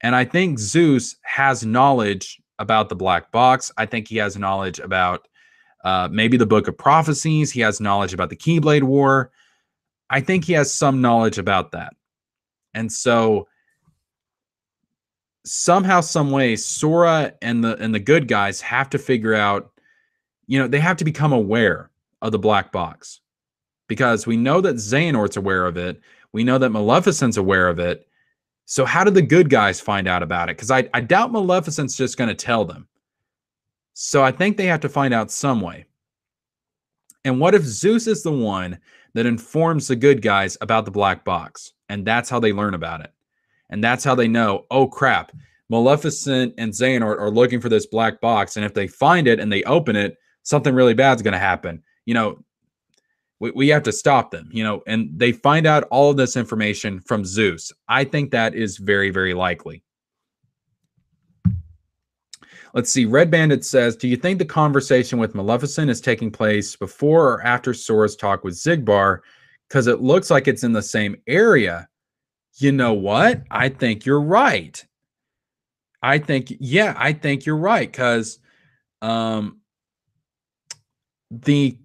A: And I think Zeus has knowledge about the black box. I think he has knowledge about maybe the Book of Prophecies. He has knowledge about the Keyblade War. I think he has some knowledge about that. And so somehow, some way, Sora and the good guys have to figure out, they have to become aware of the black box. Because we know that Xehanort's aware of it. We know that Maleficent's aware of it. So how did the good guys find out about it? Because I doubt Maleficent's just going to tell them. So I think they have to find out some way. And what if Zeus is the one that informs the good guys about the black box? And that's how they learn about it. And that's how they know, oh crap, Maleficent and Xehanort are looking for this black box. And if they find it and they open it, something really bad is going to happen. We have to stop them, and they find out all of this information from Zeus. I think that is very, very likely. Let's see. Red Bandit says, do you think the conversation with Maleficent is taking place before or after Sora's talk with Xigbar? Because it looks like it's in the same area. You know what? I think you're right. I think you're right. Because the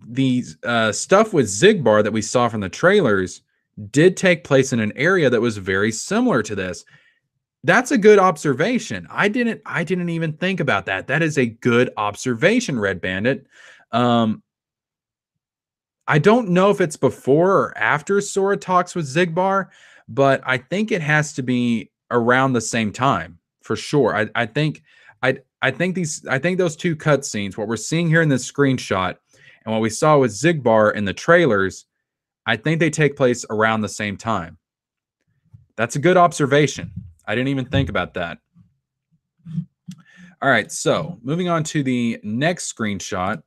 A: stuff with Xigbar that we saw from the trailers did take place in an area that was very similar to this. That's a good observation. I didn't even think about that. That is a good observation, Red Bandit. I don't know if it's before or after Sora talks with Xigbar, but I think it has to be around the same time for sure. I think those two cutscenes, what we're seeing here in this screenshot and what we saw with Xigbar in the trailers, I think they take place around the same time. That's a good observation. I didn't even think about that. All right, so moving on to the next screenshot.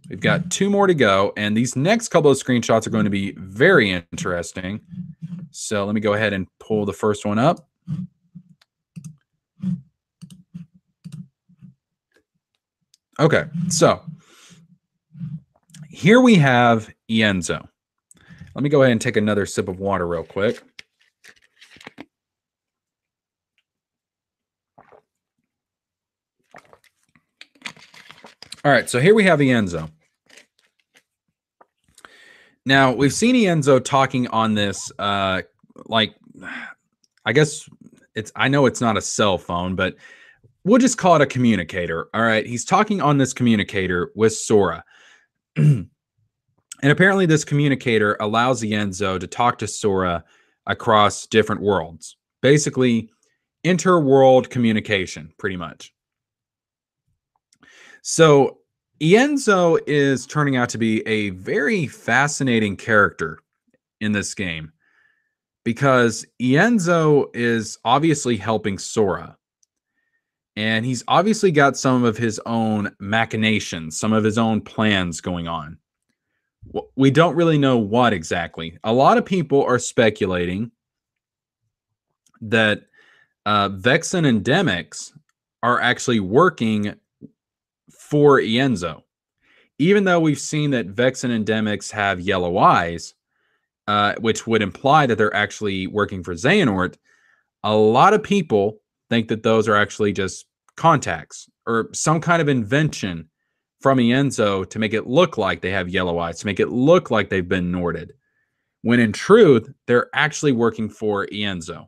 A: We've got 2 more to go, and these next couple of screenshots are going to be very interesting. So let me go ahead and pull the first one up. Okay, so here we have Ienzo. Let me go ahead and take another sip of water real quick. All right, so here we have Ienzo. Now, we've seen Ienzo talking on this, I guess I know it's not a cell phone, but we'll just call it a communicator. All right, he's talking on this communicator with Sora. And apparently this communicator allows Ienzo to talk to Sora across different worlds. Basically, inter-world communication, pretty much. So Ienzo is turning out to be a very fascinating character in this game because Ienzo is obviously helping Sora. And he's obviously got some of his own machinations, some of his own plans going on. We don't really know what exactly. A lot of people are speculating that Vexen and Demyx are actually working for Ienzo. Even though we've seen that Vexen and Demyx have yellow eyes, which would imply that they're actually working for Xehanort, a lot of people think that those are actually just contacts or some kind of invention from Ienzo to make it look like they have yellow eyes, to make it look like they've been Norded, when in truth, they're actually working for Ienzo.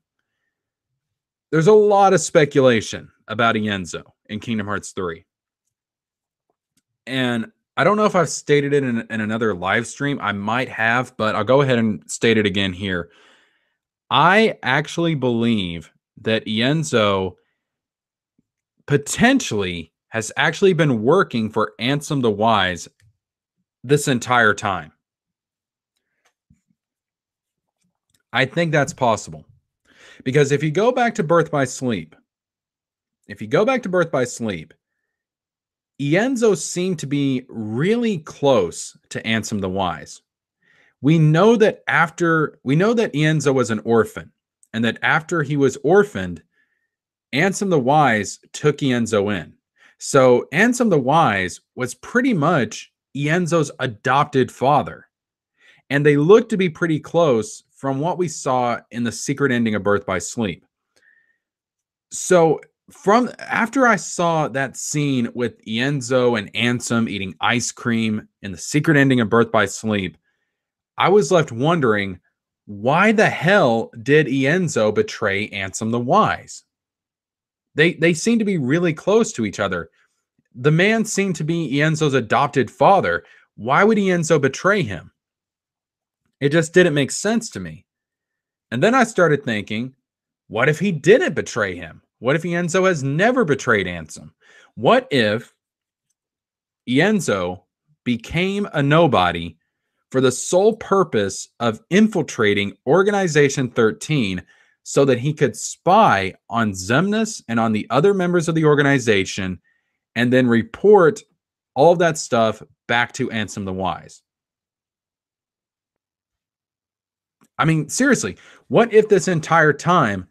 A: There's a lot of speculation about Ienzo in Kingdom Hearts 3. And I don't know if I've stated it in another live stream. I might have, but I'll go ahead and state it again here. I actually believe that Ienzo potentially has actually been working for Ansem the Wise this entire time. I think that's possible. Because if you go back to Birth by Sleep, Ienzo seemed to be really close to Ansem the Wise. We know that Ienzo was an orphan, and that after he was orphaned, Ansem the Wise took Ienzo in. So Ansem the Wise was pretty much Ienzo's adopted father. And they look to be pretty close from what we saw in the secret ending of Birth by Sleep. So after I saw that scene with Ienzo and Ansem eating ice cream in the secret ending of Birth by Sleep, I was left wondering, why the hell did Ienzo betray Ansem the Wise? They seem to be really close to each other. The man seemed to be Ienzo's adopted father. Why would Ienzo betray him? It just didn't make sense to me. And then I started thinking, what if he didn't betray him? What if Ienzo has never betrayed Ansem? What if Ienzo became a nobody for the sole purpose of infiltrating Organization 13 so that he could spy on Xemnas and on the other members of the organization and then report all of that stuff back to Ansem the Wise. I mean, seriously, what if this entire time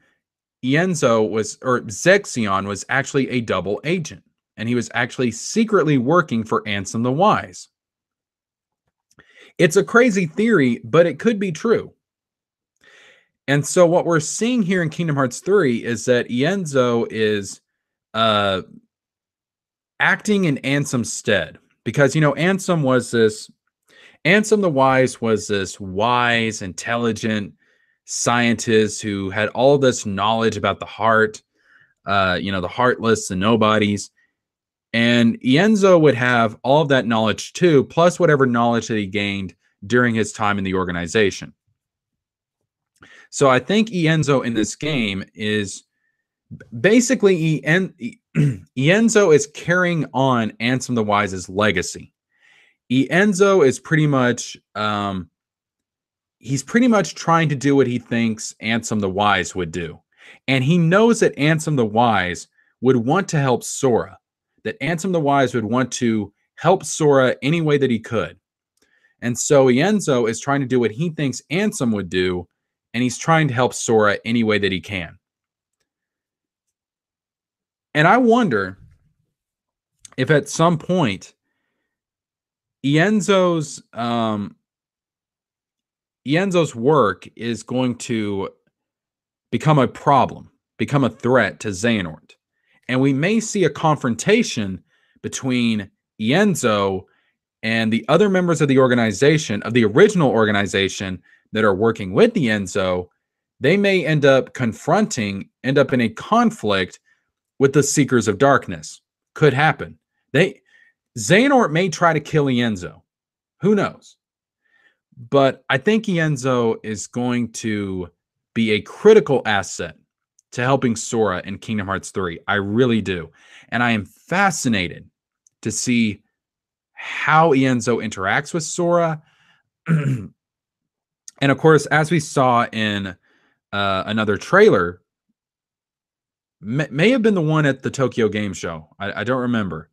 A: Zexion was actually a double agent and he was actually secretly working for Ansem the Wise? It's a crazy theory, but it could be true. And so what we're seeing here in Kingdom Hearts 3 is that Ienzo is acting in Ansem's stead because, Ansem the Wise was this wise, intelligent scientist who had all this knowledge about the heart, the heartless, the nobodies. And Ienzo would have all of that knowledge too, plus whatever knowledge that he gained during his time in the organization. So I think Ienzo in this game is basically Ienzo is carrying on Ansem the Wise's legacy. Ienzo is pretty much he's pretty much trying to do what he thinks Ansem the Wise would do. And he knows that Ansem the Wise would want to help Sora, that Ansem the Wise would want to help Sora any way that he could. And so Ienzo is trying to do what he thinks Ansem would do, and he's trying to help Sora any way that he can. And I wonder if at some point Ienzo's work is going to become a problem, become a threat to Xehanort. And we may see a confrontation between Ienzo and the other members of the organization, of the original organization that are working with Ienzo. They may end up in a conflict with the Seekers of Darkness. Could happen. Xehanort may try to kill Ienzo. Who knows? But I think Ienzo is going to be a critical asset to helping Sora in Kingdom Hearts 3. I really do. And I am fascinated to see how Ienzo interacts with Sora. And of course, as we saw in another trailer, may have been the one at the Tokyo Game Show. I don't remember.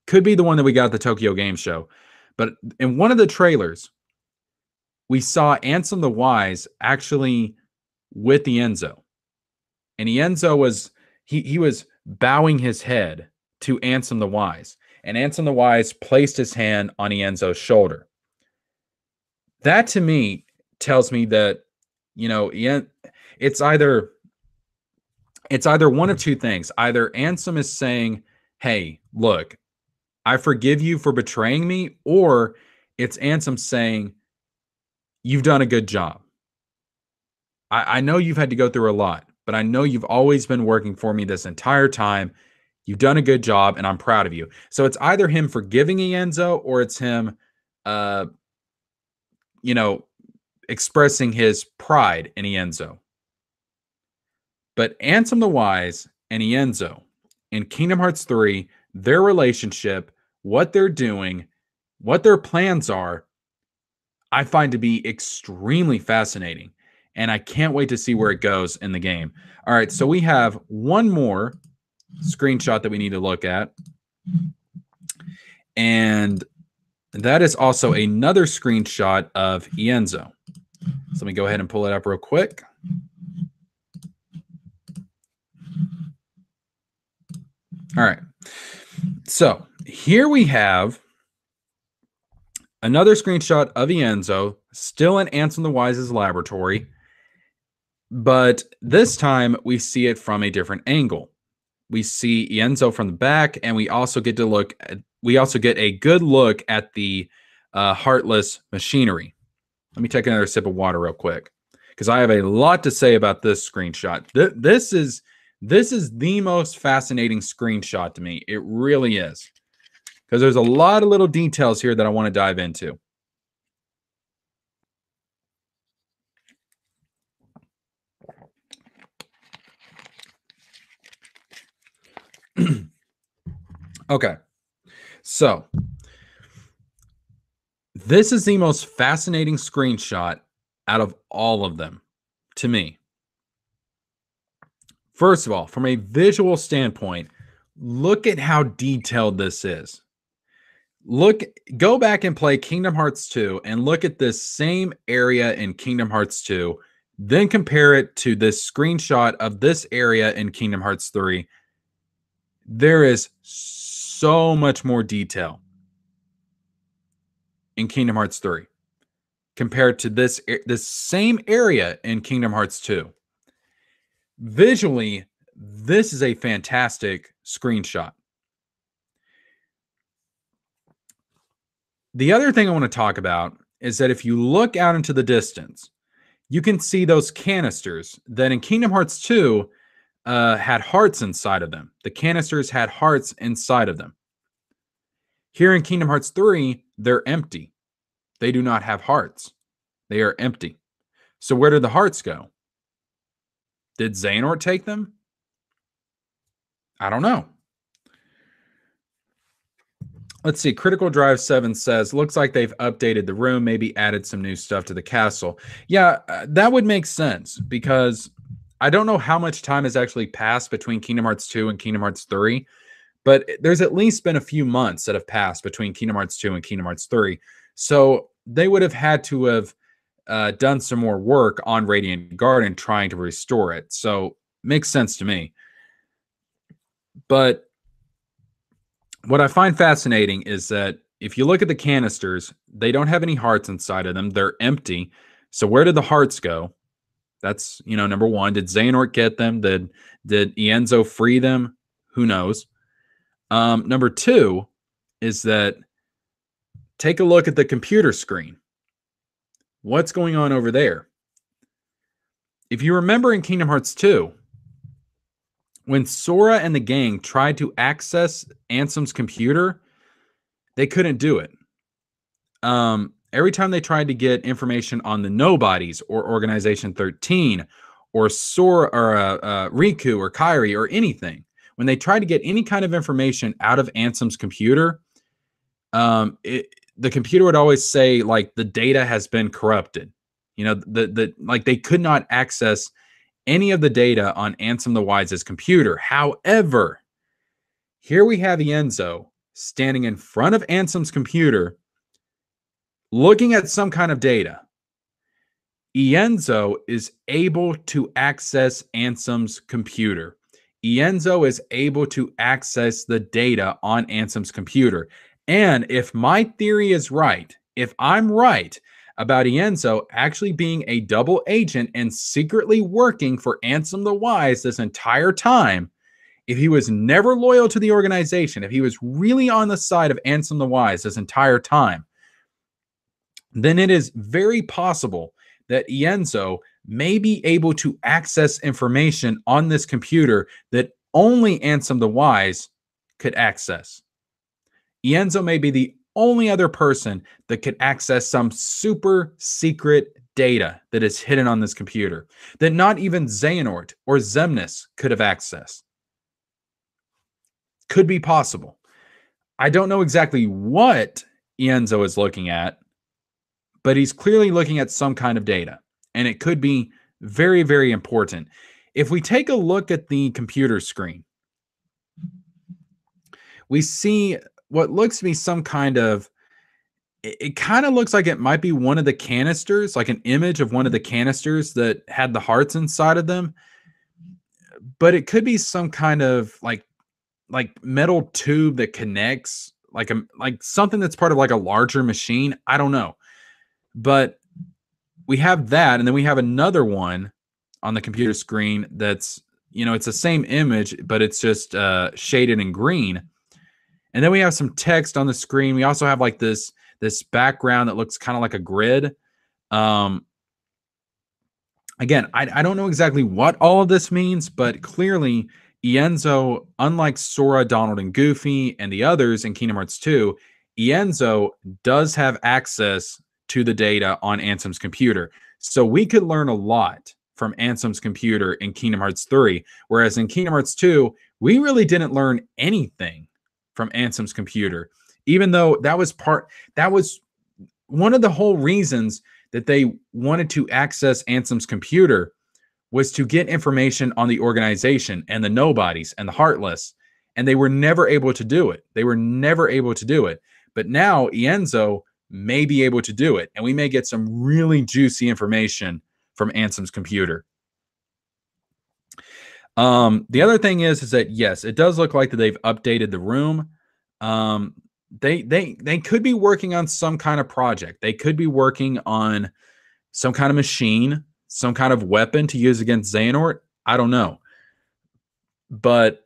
A: Could be the one that we got at the Tokyo Game Show. But in one of the trailers, we saw Ansem the Wise actually with Ienzo. And Ienzo was he was bowing his head to Ansem the Wise. And Ansem the Wise placed his hand on Ienzo's shoulder. That to me tells me that, it's either one of two things. Either Ansem is saying, hey, look, I forgive you for betraying me, or it's Ansem saying, you've done a good job. I know you've had to go through a lot, but I know you've always been working for me this entire time. You've done a good job, and I'm proud of you. So it's either him forgiving Ienzo, or it's him, expressing his pride in Ienzo. But Ansem the Wise and Ienzo in Kingdom Hearts 3, their relationship, what they're doing, what their plans are, I find to be extremely fascinating. And I can't wait to see where it goes in the game. All right, so we have one more screenshot that we need to look at. And that is also another screenshot of Ienzo. So let me go ahead and pull it up real quick. All right. So here we have another screenshot of Ienzo, still in Ansem the Wise's laboratory. But this time we see it from a different angle. We see Ienzo from the back, and we also get a good look at the heartless machinery. Let me take another sip of water real quick, because I have a lot to say about this screenshot. This is the most fascinating screenshot to me. It really is, because there's a lot of little details here that I want to dive into. Okay, so This is the most fascinating screenshot out of all of them to me. First of all, from a visual standpoint, look at how detailed this is. Go back and play Kingdom Hearts 2 and look at this same area in Kingdom Hearts 2, then compare it to this screenshot of this area in Kingdom Hearts 3. There is so much more detail in Kingdom Hearts 3 compared to this same area in Kingdom Hearts 2. Visually, this is a fantastic screenshot. The other thing I want to talk about is that if you look out into the distance, you can see those canisters that in Kingdom Hearts 2 had hearts inside of them. The canisters had hearts inside of them. Here in Kingdom Hearts 3, they're empty. They do not have hearts. They are empty. So where did the hearts go? Did Xehanort take them? I don't know. Let's see. Critical Drive 7 says, looks like they've updated the room, maybe added some new stuff to the castle. Yeah, that would make sense because I don't know how much time has actually passed between Kingdom Hearts 2 and Kingdom Hearts 3, but there's at least been a few months that have passed between Kingdom Hearts 2 and Kingdom Hearts 3. So they would have had to have done some more work on Radiant Garden trying to restore it. So makes sense to me. But what I find fascinating is that if you look at the canisters, they don't have any hearts inside of them. They're empty. So where did the hearts go? That's, number one. Did Xehanort get them? Did Ienzo free them? Who knows? Number two is that take a look at the computer screen. What's going on over there? If you remember in Kingdom Hearts 2, when Sora and the gang tried to access Ansem's computer, they couldn't do it. Every time they tried to get information on the Nobodies or Organization 13 or Sora or Riku or Kairi or anything, when they tried to get any kind of information out of Ansem's computer, the computer would always say like the data has been corrupted. Like they could not access any of the data on Ansem the Wise's computer. However, here we have Ienzo standing in front of Ansem's computer, looking at some kind of data. Ienzo is able to access Ansem's computer. Ienzo is able to access the data on Ansem's computer. And if my theory is right, if I'm right about Ienzo actually being a double agent and secretly working for Ansem the Wise this entire time, if he was never loyal to the organization, if he was really on the side of Ansem the Wise this entire time, then it is very possible that Ienzo may be able to access information on this computer that only Ansem the Wise could access. Ienzo may be the only other person that could access some super secret data that is hidden on this computer that not even Xehanort or Xemnas could have accessed. Could be possible. I don't know exactly what Ienzo is looking at, but he's clearly looking at some kind of data, and it could be very, very important. If we take a look at the computer screen, we see what looks to be some kind of, it kind of looks like it might be one of the canisters, like an image of one of the canisters that had the hearts inside of them. But it could be some kind of like metal tube that connects, like something that's part of like a larger machine. I don't know. But we have that, and then we have another one on the computer screen that's, it's the same image, but it's just shaded in green. And then we have some text on the screen. We also have like this background that looks kind of like a grid. Again, I don't know exactly what all of this means, but clearly Ienzo, unlike Sora, Donald, and Goofy, and the others in Kingdom Hearts 2, Ienzo does have access to the data on Ansem's computer. So we could learn a lot from Ansem's computer in Kingdom Hearts 3, whereas in Kingdom Hearts 2, we really didn't learn anything from Ansem's computer, even though that was one of the whole reasons that they wanted to access Ansem's computer was to get information on the organization and the nobodies and the heartless. And they were never able to do it. They were never able to do it. But now Ienzo may be able to do it. And we may get some really juicy information from Ansem's computer. The other thing is that, yes, it does look like that they've updated the room. They could be working on some kind of project. They could be working on some kind of machine, some kind of weapon to use against Xehanort. I don't know. But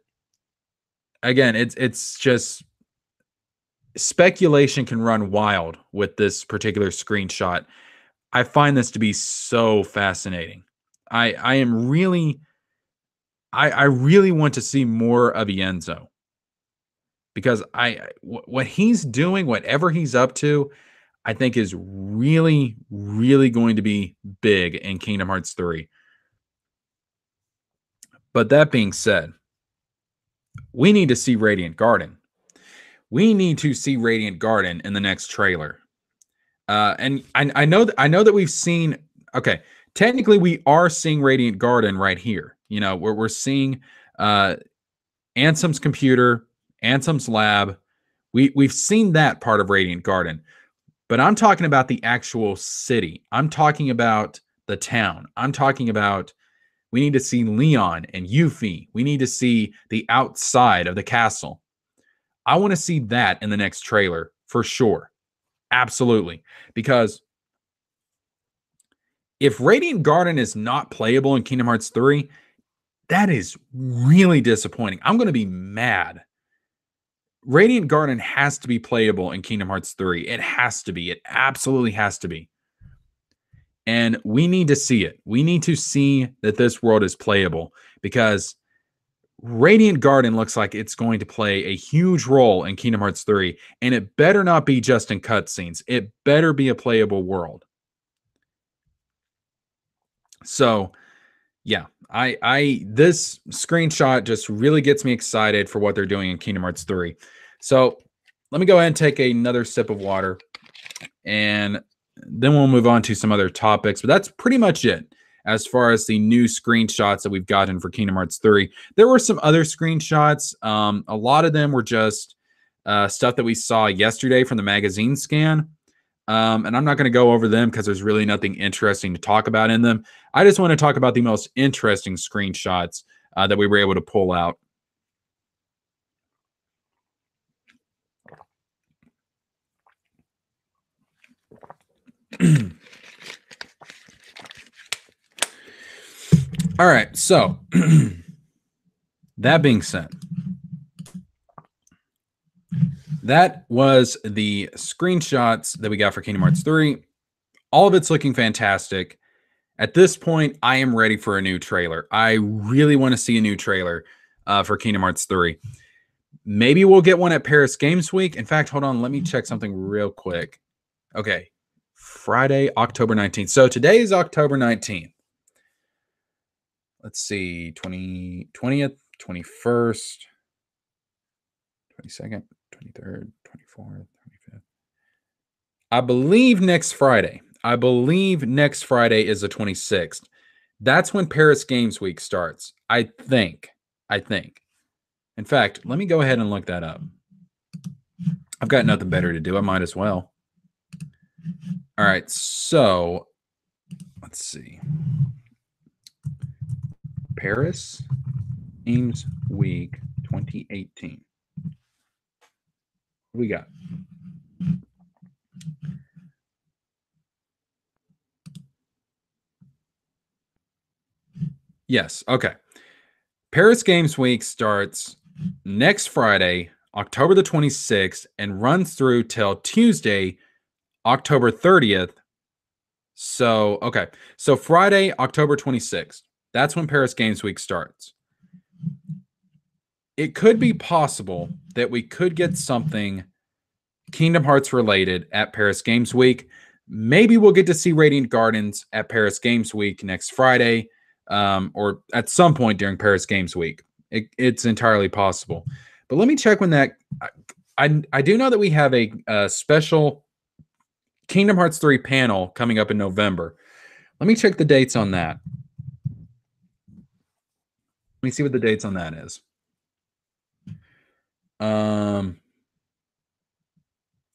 A: again, it's just speculation can run wild with this particular screenshot. I find this to be so fascinating. I really want to see more of Ienzo, because what he's doing, whatever he's up to, I think is really, really going to be big in Kingdom Hearts 3. But that being said, we need to see Radiant Garden. We need to see Radiant Garden in the next trailer. And I know that we've seen. Okay, technically we are seeing Radiant Garden right here. You know, we're seeing Ansem's computer, Ansem's lab. We've seen that part of Radiant Garden. But I'm talking about the actual city. I'm talking about the town. I'm talking about, we need to see Leon and Yuffie. We need to see the outside of the castle. I want to see that in the next trailer for sure. Absolutely. Because if Radiant Garden is not playable in Kingdom Hearts 3, that is really disappointing. I'm going to be mad. Radiant Garden has to be playable in Kingdom Hearts 3. It has to be. It absolutely has to be. And we need to see it. We need to see that this world is playable, because Radiant Garden looks like it's going to play a huge role in Kingdom Hearts 3, and it better not be just in cutscenes. It better be a playable world. So, yeah, this screenshot just really gets me excited for what they're doing in Kingdom Hearts 3. So, let me go ahead and take another sip of water, and then we'll move on to some other topics. But that's pretty much it as far as the new screenshots that we've gotten for Kingdom Hearts 3. There were some other screenshots. A lot of them were just stuff that we saw yesterday from the magazine scan. And I'm not going to go over them because there's really nothing interesting to talk about in them. I just want to talk about the most interesting screenshots that we were able to pull out. All right, so that being said, that was the screenshots that we got for Kingdom Hearts 3. All of it's looking fantastic. At this point, I am ready for a new trailer. I really want to see a new trailer for Kingdom Hearts 3. Maybe we'll get one at Paris Games Week. In fact, hold on. Let me check something real quick. Okay. Friday, October 19th. So today is October 19th. Let's see. 20th, 21st, 22nd, 23rd, 24th, 25th. I believe next Friday. Next Friday is the 26th. That's when Paris Games Week starts. I think. In fact, let me go ahead and look that up. I've got nothing better to do. I might as well. All right, so let's see. Paris Games Week 2018. What do we got? Yes, okay. Paris Games Week starts next Friday, October the 26th, and runs through till Tuesday, October 30th. So, okay. So Friday, October 26th. That's when Paris Games Week starts. It could be possible that we could get something Kingdom Hearts related at Paris Games Week. Maybe we'll get to see Radiant Gardens at Paris Games Week next Friday, or at some point during Paris Games Week. It's entirely possible. But let me check when that... I do know that we have a special Kingdom Hearts 3 panel coming up in November. Let me check the dates on that. Let me see what the dates on that is.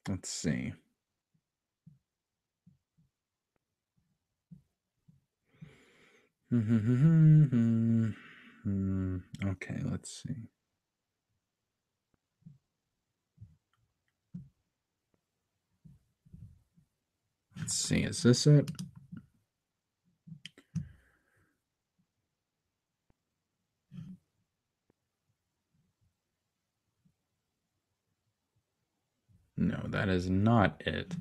A: Let's see. Okay, let's see. Let's see, is this it? No, that is not it.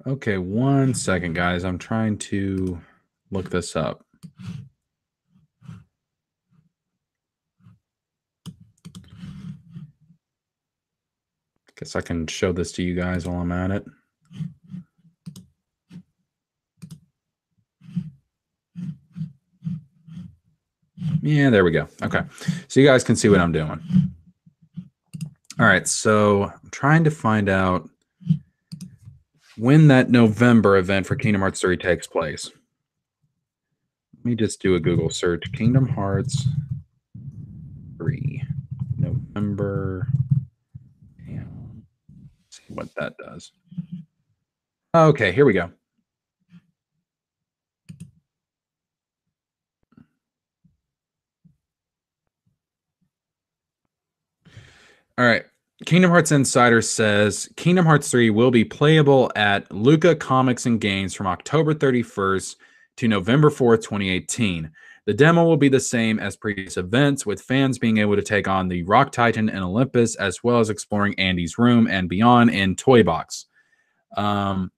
A: Okay, 1 second, guys. I'm trying to look this up. Guess I can show this to you guys while I'm at it. Yeah, there we go. Okay, so you guys can see what I'm doing. All right, so I'm trying to find out when that November event for Kingdom Hearts 3 takes place. Let me just do a Google search. Kingdom Hearts 3 November. See what that does. Okay, here we go. All right. Kingdom Hearts Insider says Kingdom Hearts 3 will be playable at Luca Comics and Games from October 31st to November 4th, 2018. The demo will be the same as previous events, with fans being able to take on the Rock Titan and Olympus, as well as exploring Andy's room and beyond in Toy Box. On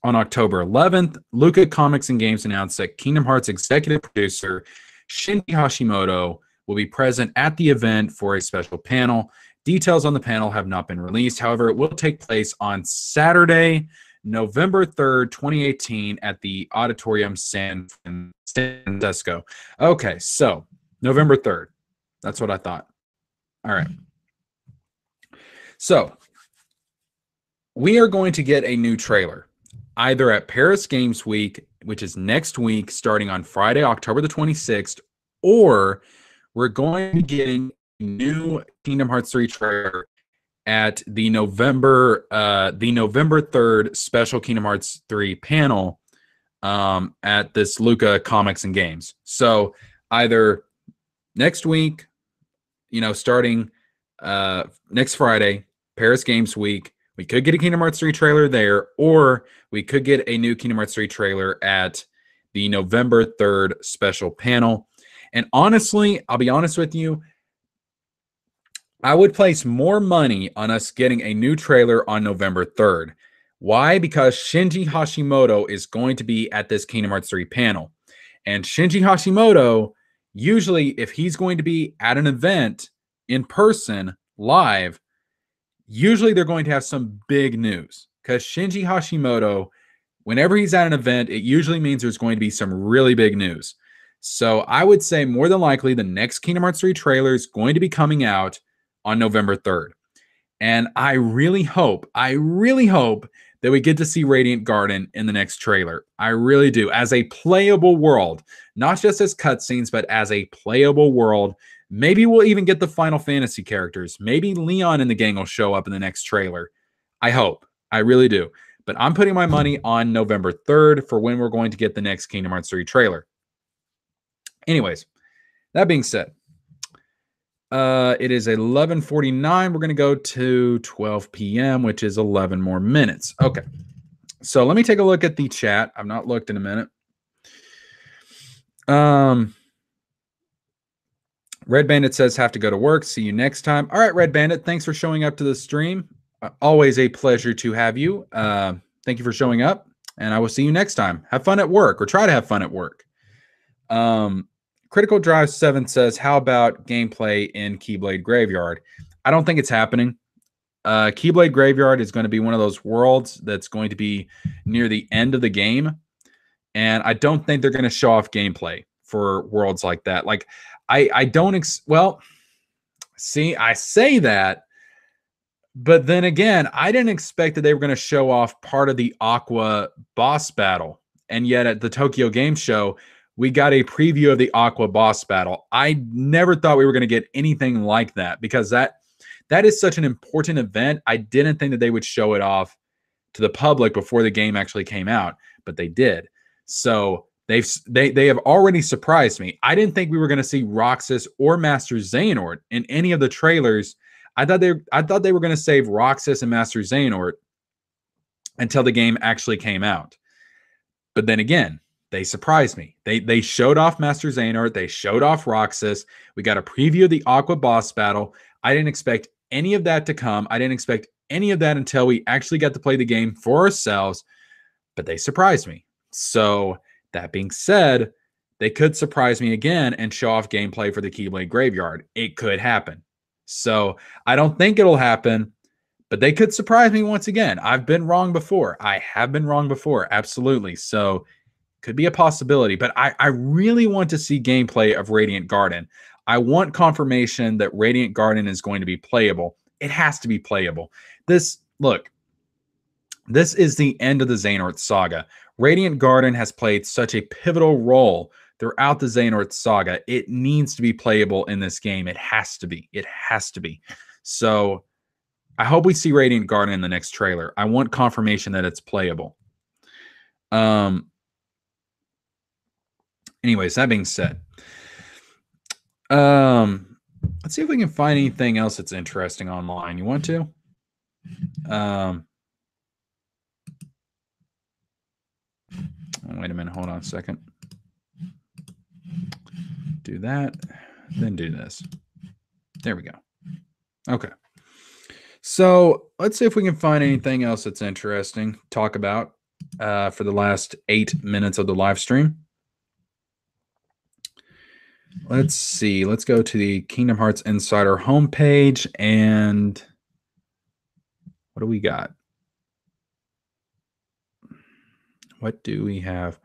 A: October 11th, Luca Comics and Games announced that Kingdom Hearts executive producer Shinji Hashimoto will be present at the event for a special panel. Details on the panel have not been released. However, it will take place on Saturday, November 3rd, 2018 at the Auditorium San Francisco. Okay, so November 3rd. That's what I thought. All right. So we are going to get a new trailer either at Paris Games Week, which is next week, starting on Friday, October the 26th, or we're going to be getting a new Kingdom Hearts 3 trailer at the November 3rd special Kingdom Hearts 3 panel at this Luca Comics and Games. So either next week, starting next Friday, Paris Games Week, we could get a Kingdom Hearts 3 trailer there, or we could get a new Kingdom Hearts 3 trailer at the November 3rd special panel. And honestly, I'll be honest with you, I would place more money on us getting a new trailer on November 3rd. Why? Because Shinji Hashimoto is going to be at this Kingdom Hearts 3 panel. And Shinji Hashimoto, usually if he's going to be at an event in person, live, usually they're going to have some big news. Because Shinji Hashimoto, whenever he's at an event, it usually means there's going to be some really big news. So I would say more than likely the next Kingdom Hearts 3 trailer is going to be coming out on November 3rd. And I really hope that we get to see Radiant Garden in the next trailer. I really do. As a playable world, not just as cutscenes, but as a playable world. Maybe we'll even get the Final Fantasy characters. Maybe Leon and the gang will show up in the next trailer. I hope. I really do. But I'm putting my money on November 3rd for when we're going to get the next Kingdom Hearts 3 trailer. Anyways, that being said, it is 11:49. We're going to go to 12 p.m., which is 11 more minutes. Okay. So let me take a look at the chat. I've not looked in a minute. Red Bandit says, have to go to work. See you next time. All right, Red Bandit, thanks for showing up to the stream. Always a pleasure to have you. Thank you for showing up, and I will see you next time. Have fun at work, or try to have fun at work. Critical Drive 7 says, how about gameplay in Keyblade Graveyard? I don't think it's happening. Keyblade Graveyard is going to be one of those worlds that's going to be near the end of the game, and I don't think they're going to show off gameplay for worlds like that. Like, I don't well, see, I say that, but then again, I didn't expect that they were going to show off part of the Aqua boss battle. And yet at the Tokyo Game Show, we got a preview of the Aqua boss battle. I never thought we were going to get anything like that because that is such an important event. I didn't think that they would show it off to the public before the game actually came out, but they did. So they have already surprised me. I didn't think we were going to see Roxas or Master Xehanort in any of the trailers. I thought they were going to save Roxas and Master Xehanort until the game actually came out. But then again, they surprised me. They showed off Master Xehanort. They showed off Roxas. We got a preview of the Aqua boss battle. I didn't expect any of that to come. I didn't expect any of that until we actually got to play the game for ourselves. But they surprised me. So that being said, they could surprise me again and show off gameplay for the Keyblade Graveyard. It could happen. So I don't think it'll happen, but they could surprise me once again. I've been wrong before. I have been wrong before. Absolutely. So could be a possibility, but I really want to see gameplay of Radiant Garden. I want confirmation that Radiant Garden is going to be playable. It has to be playable. This is the end of the Xehanort saga. Radiant Garden has played such a pivotal role throughout the Xehanort saga. It needs to be playable in this game. It has to be. It has to be. So I hope we see Radiant Garden in the next trailer. I want confirmation that it's playable. Anyways, that being said, let's see if we can find anything else that's interesting online. You want to? Wait a minute. Hold on a second. Do that, then do this. There we go. Okay. So let's see if we can find anything else that's interesting to talk about for the last 8 minutes of the live stream. Let's see. Let's go to the Kingdom Hearts Insider homepage, and what do we got? What do we have?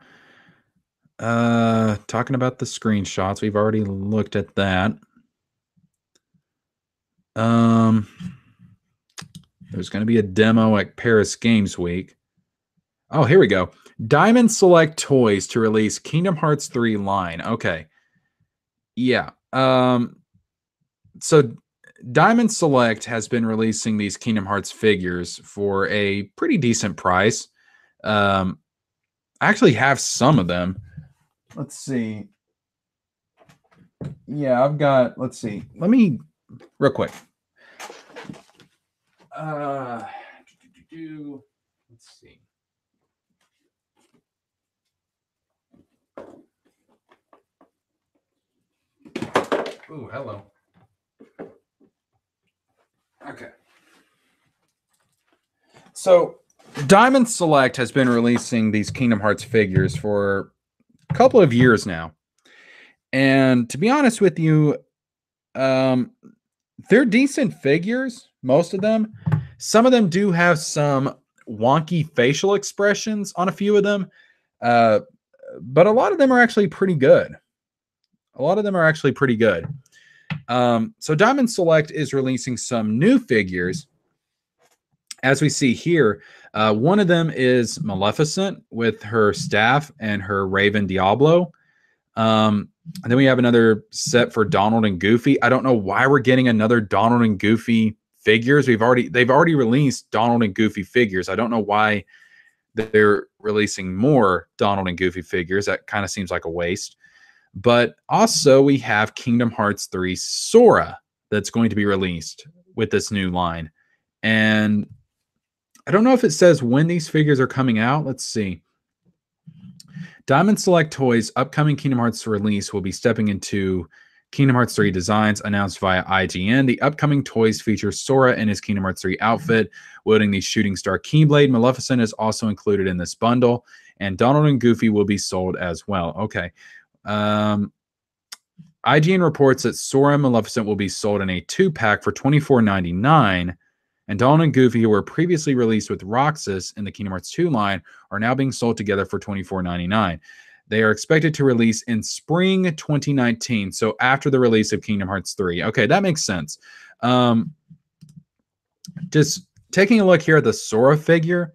A: Talking about the screenshots. We've already looked at that. There's going to be a demo at Paris Games Week. Oh, here we go. Diamond Select Toys to release Kingdom Hearts 3 line. Okay. Yeah. So Diamond Select has been releasing these Kingdom Hearts figures for a pretty decent price. I actually have some of them. Let's see. Yeah, I've got, let's see. Let me, real quick. Let's see. Ooh, hello. Okay. So Diamond Select has been releasing these Kingdom Hearts figures for a couple of years now. And to be honest with you, they're decent figures, most of them. Some of them do have some wonky facial expressions on a few of them. But a lot of them are actually pretty good. So Diamond Select is releasing some new figures. As we see here, one of them is Maleficent with her staff and her Raven Diablo. And then we have another set for Donald and Goofy. I don't know why we're getting another Donald and Goofy figures. They've already released Donald and Goofy figures. I don't know why they're releasing more Donald and Goofy figures. That kind of seems like a waste. But also we have Kingdom Hearts 3 Sora that's going to be released with this new line. And I don't know if it says when these figures are coming out. Let's see. Diamond Select Toys' upcoming Kingdom Hearts release will be stepping into Kingdom Hearts 3 designs announced via IGN. The upcoming toys feature Sora in his Kingdom Hearts 3 outfit, wielding the Shooting Star Keyblade. Maleficent is also included in this bundle, and Donald and Goofy will be sold as well. Okay. IGN reports that Sora and Maleficent will be sold in a 2-pack for $24.99. And Donald and Goofy, who were previously released with Roxas in the Kingdom Hearts 2 line, are now being sold together for $24.99. They are expected to release in spring 2019, so after the release of Kingdom Hearts 3. Okay, that makes sense. Just taking a look here at the Sora figure,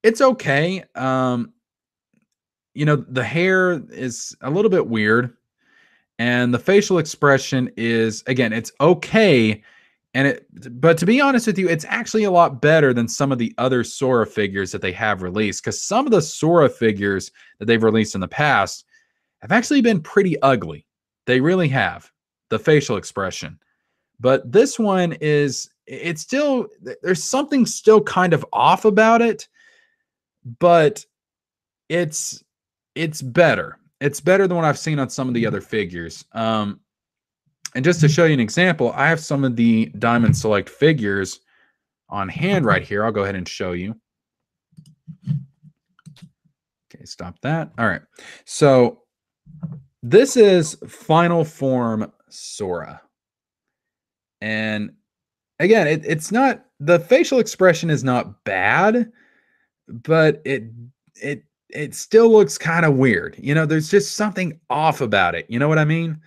A: it's okay. The hair is a little bit weird, and the facial expression is, again, it's okay. But to be honest with you, it's actually a lot better than some of the other Sora figures that they have released, because some of the Sora figures that they've released in the past have actually been pretty ugly. They really have, the facial expression. But this one it's still, there's something still kind of off about it, but it's better. It's better than what I've seen on some of the other figures. And just to show you an example, I have some of the Diamond Select figures on hand right here. I'll go ahead and show you. Okay, stop that. All right. So this is Final Form Sora. And again, it's not, the facial expression is not bad, but it still looks kind of weird. There's just something off about it. You know what I mean?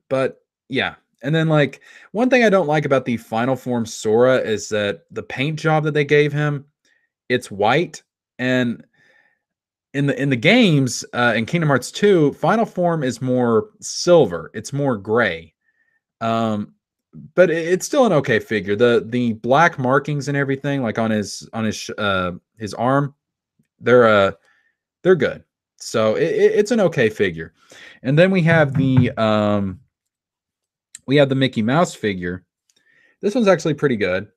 A: But yeah. And then, like, one thing I don't like about the Final Form Sora is that the paint job that they gave him, it's white. And in the games, in Kingdom Hearts 2, Final Form is more silver. It's more gray. But it's still an okay figure. The black markings and everything, like on his arm, they're good. So it's an okay figure. And then we have the Mickey Mouse figure. This one's actually pretty good.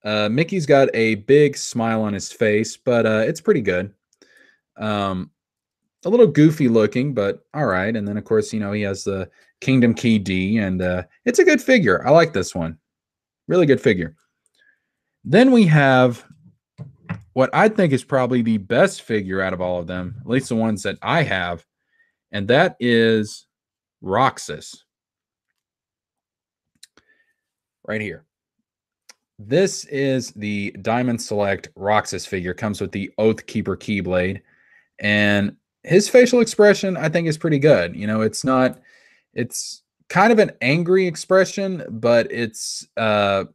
A: Mickey's got a big smile on his face, but it's pretty good. A little goofy looking, but all right. And then, of course, he has the Kingdom Key D, and it's a good figure. I like this one. Really good figure. Then we have what I think is probably the best figure out of all of them, at least the ones that I have, and that is Roxas. Right here. This is the Diamond Select Roxas figure. Comes with the Oath Keeper Keyblade, and his facial expression, I think, is pretty good. It's kind of an angry expression, but it's not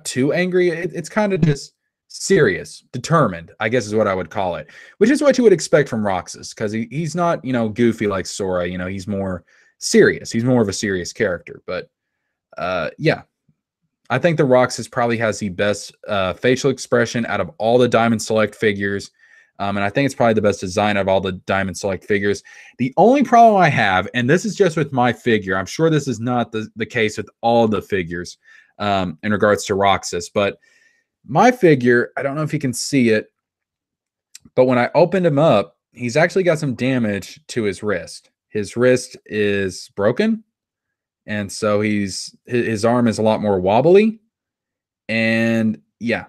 A: too angry. It's kind of just serious, determined, I guess is what I would call it, which is what you would expect from Roxas, because he's not, goofy like Sora. He's more serious. He's more of a serious character. But yeah, I think the Roxas probably has the best facial expression out of all the Diamond Select figures. And I think it's probably the best design of all the Diamond Select figures. The only problem I have, and this is just with my figure, I'm sure this is not the case with all the figures in regards to Roxas, but my figure, I don't know if you can see it, but when I opened him up, he's actually got some damage to his wrist. His wrist is broken, and so his arm is a lot more wobbly. And yeah,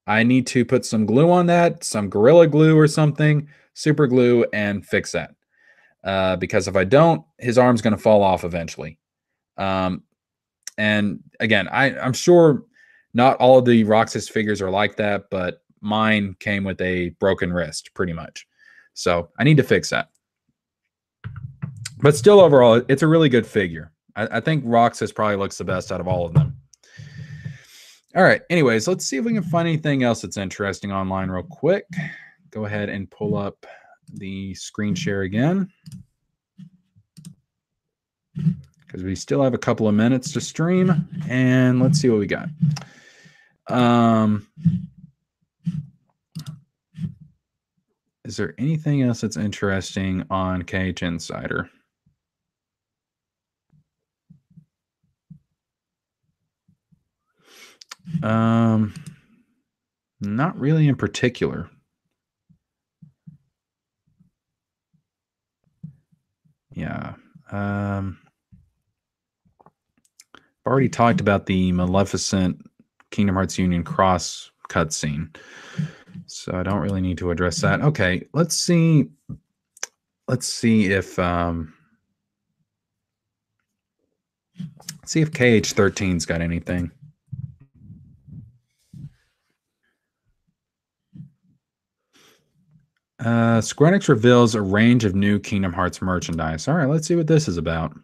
A: I need to put some glue on that, some Gorilla Glue or something, super glue, and fix that. Because if I don't, his arm's going to fall off eventually. And again, I'm sure not all of the Roxas figures are like that, but mine came with a broken wrist, pretty much. So I need to fix that. But still, overall, it's a really good figure. I think Roxas probably looks the best out of all of them. All right. Anyways, let's see if we can find anything else that's interesting online real quick. Go ahead and pull up the screen share again, because we still have a couple of minutes to stream, and let's see what we got. Is there anything else that's interesting on KH Insider? Not really in particular. Yeah. I've already talked about the Maleficent Kingdom Hearts Union Cross cutscene, so I don't really need to address that. Okay, let's see if KH13's got anything. Square Enix reveals a range of new Kingdom Hearts merchandise. All right, let's see what this is about.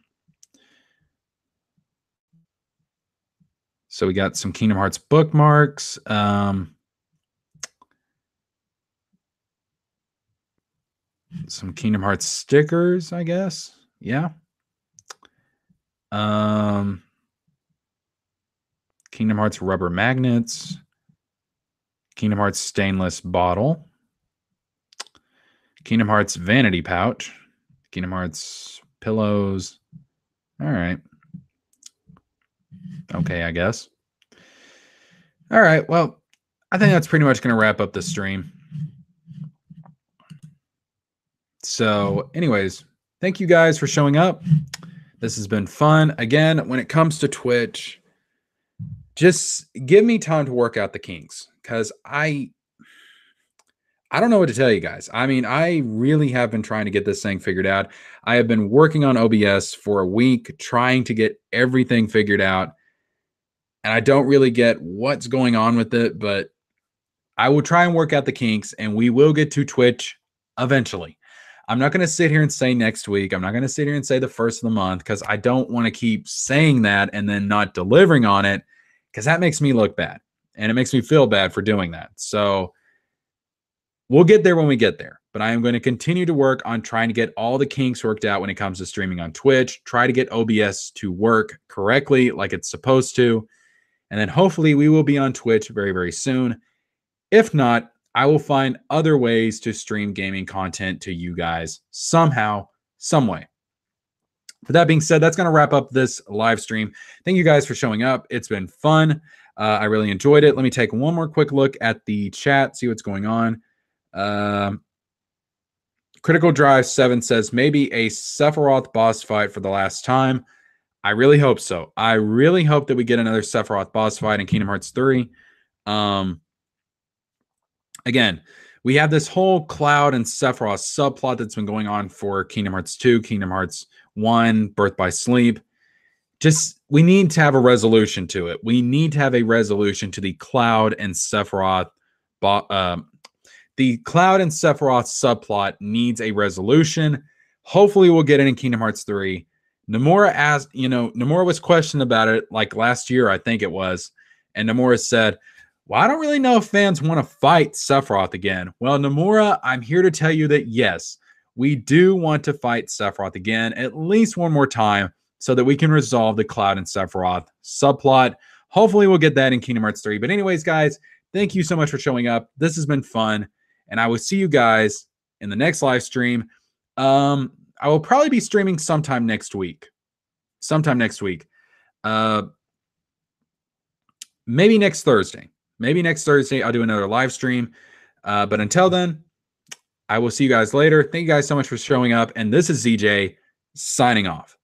A: So we got some Kingdom Hearts bookmarks. Some Kingdom Hearts stickers, I guess. Yeah. Kingdom Hearts rubber magnets. Kingdom Hearts stainless bottle. Kingdom Hearts vanity pouch. Kingdom Hearts pillows. All right. Okay, I guess. All right. Well, I think that's pretty much going to wrap up the stream. So, anyways, thank you guys for showing up. This has been fun. Again, when it comes to Twitch, just give me time to work out the kinks, because I don't know what to tell you guys. I mean, I really have been trying to get this thing figured out. I have been working on OBS for a week, trying to get everything figured out. And I don't really get what's going on with it, but I will try and work out the kinks, and we will get to Twitch eventually. I'm not going to sit here and say next week. I'm not going to sit here and say the first of the month, because I don't want to keep saying that and then not delivering on it, because that makes me look bad and it makes me feel bad for doing that. So we'll get there when we get there, but I am going to continue to work on trying to get all the kinks worked out when it comes to streaming on Twitch, try to get OBS to work correctly like it's supposed to. And then hopefully we will be on Twitch very, very soon. If not, I will find other ways to stream gaming content to you guys somehow, some way. With that being said, that's going to wrap up this live stream. Thank you guys for showing up. It's been fun. I really enjoyed it. Let me take one more quick look at the chat, see what's going on. Critical Drive 7 says maybe a Sephiroth boss fight for the last time. I really hope so. I really hope that we get another Sephiroth boss fight in Kingdom Hearts 3. Again, we have this whole Cloud and Sephiroth subplot that's been going on for Kingdom Hearts 2, Kingdom Hearts 1, Birth by Sleep. Just, we need to have a resolution to it. We need to have a resolution to the Cloud and Sephiroth. The Cloud and Sephiroth subplot needs a resolution. Hopefully we'll get it in Kingdom Hearts 3. Nomura asked, Nomura was questioned about it like last year, I think it was. And Nomura said, well, I don't really know if fans want to fight Sephiroth again. Well, Nomura, I'm here to tell you that yes, we do want to fight Sephiroth again, at least one more time, so that we can resolve the Cloud and Sephiroth subplot. Hopefully we'll get that in Kingdom Hearts 3. But anyways, guys, thank you so much for showing up. This has been fun. And I will see you guys in the next live stream. I will probably be streaming sometime next week. Maybe next Thursday. I'll do another live stream. But until then, I will see you guys later. Thank you guys so much for showing up. And this is ZJ signing off.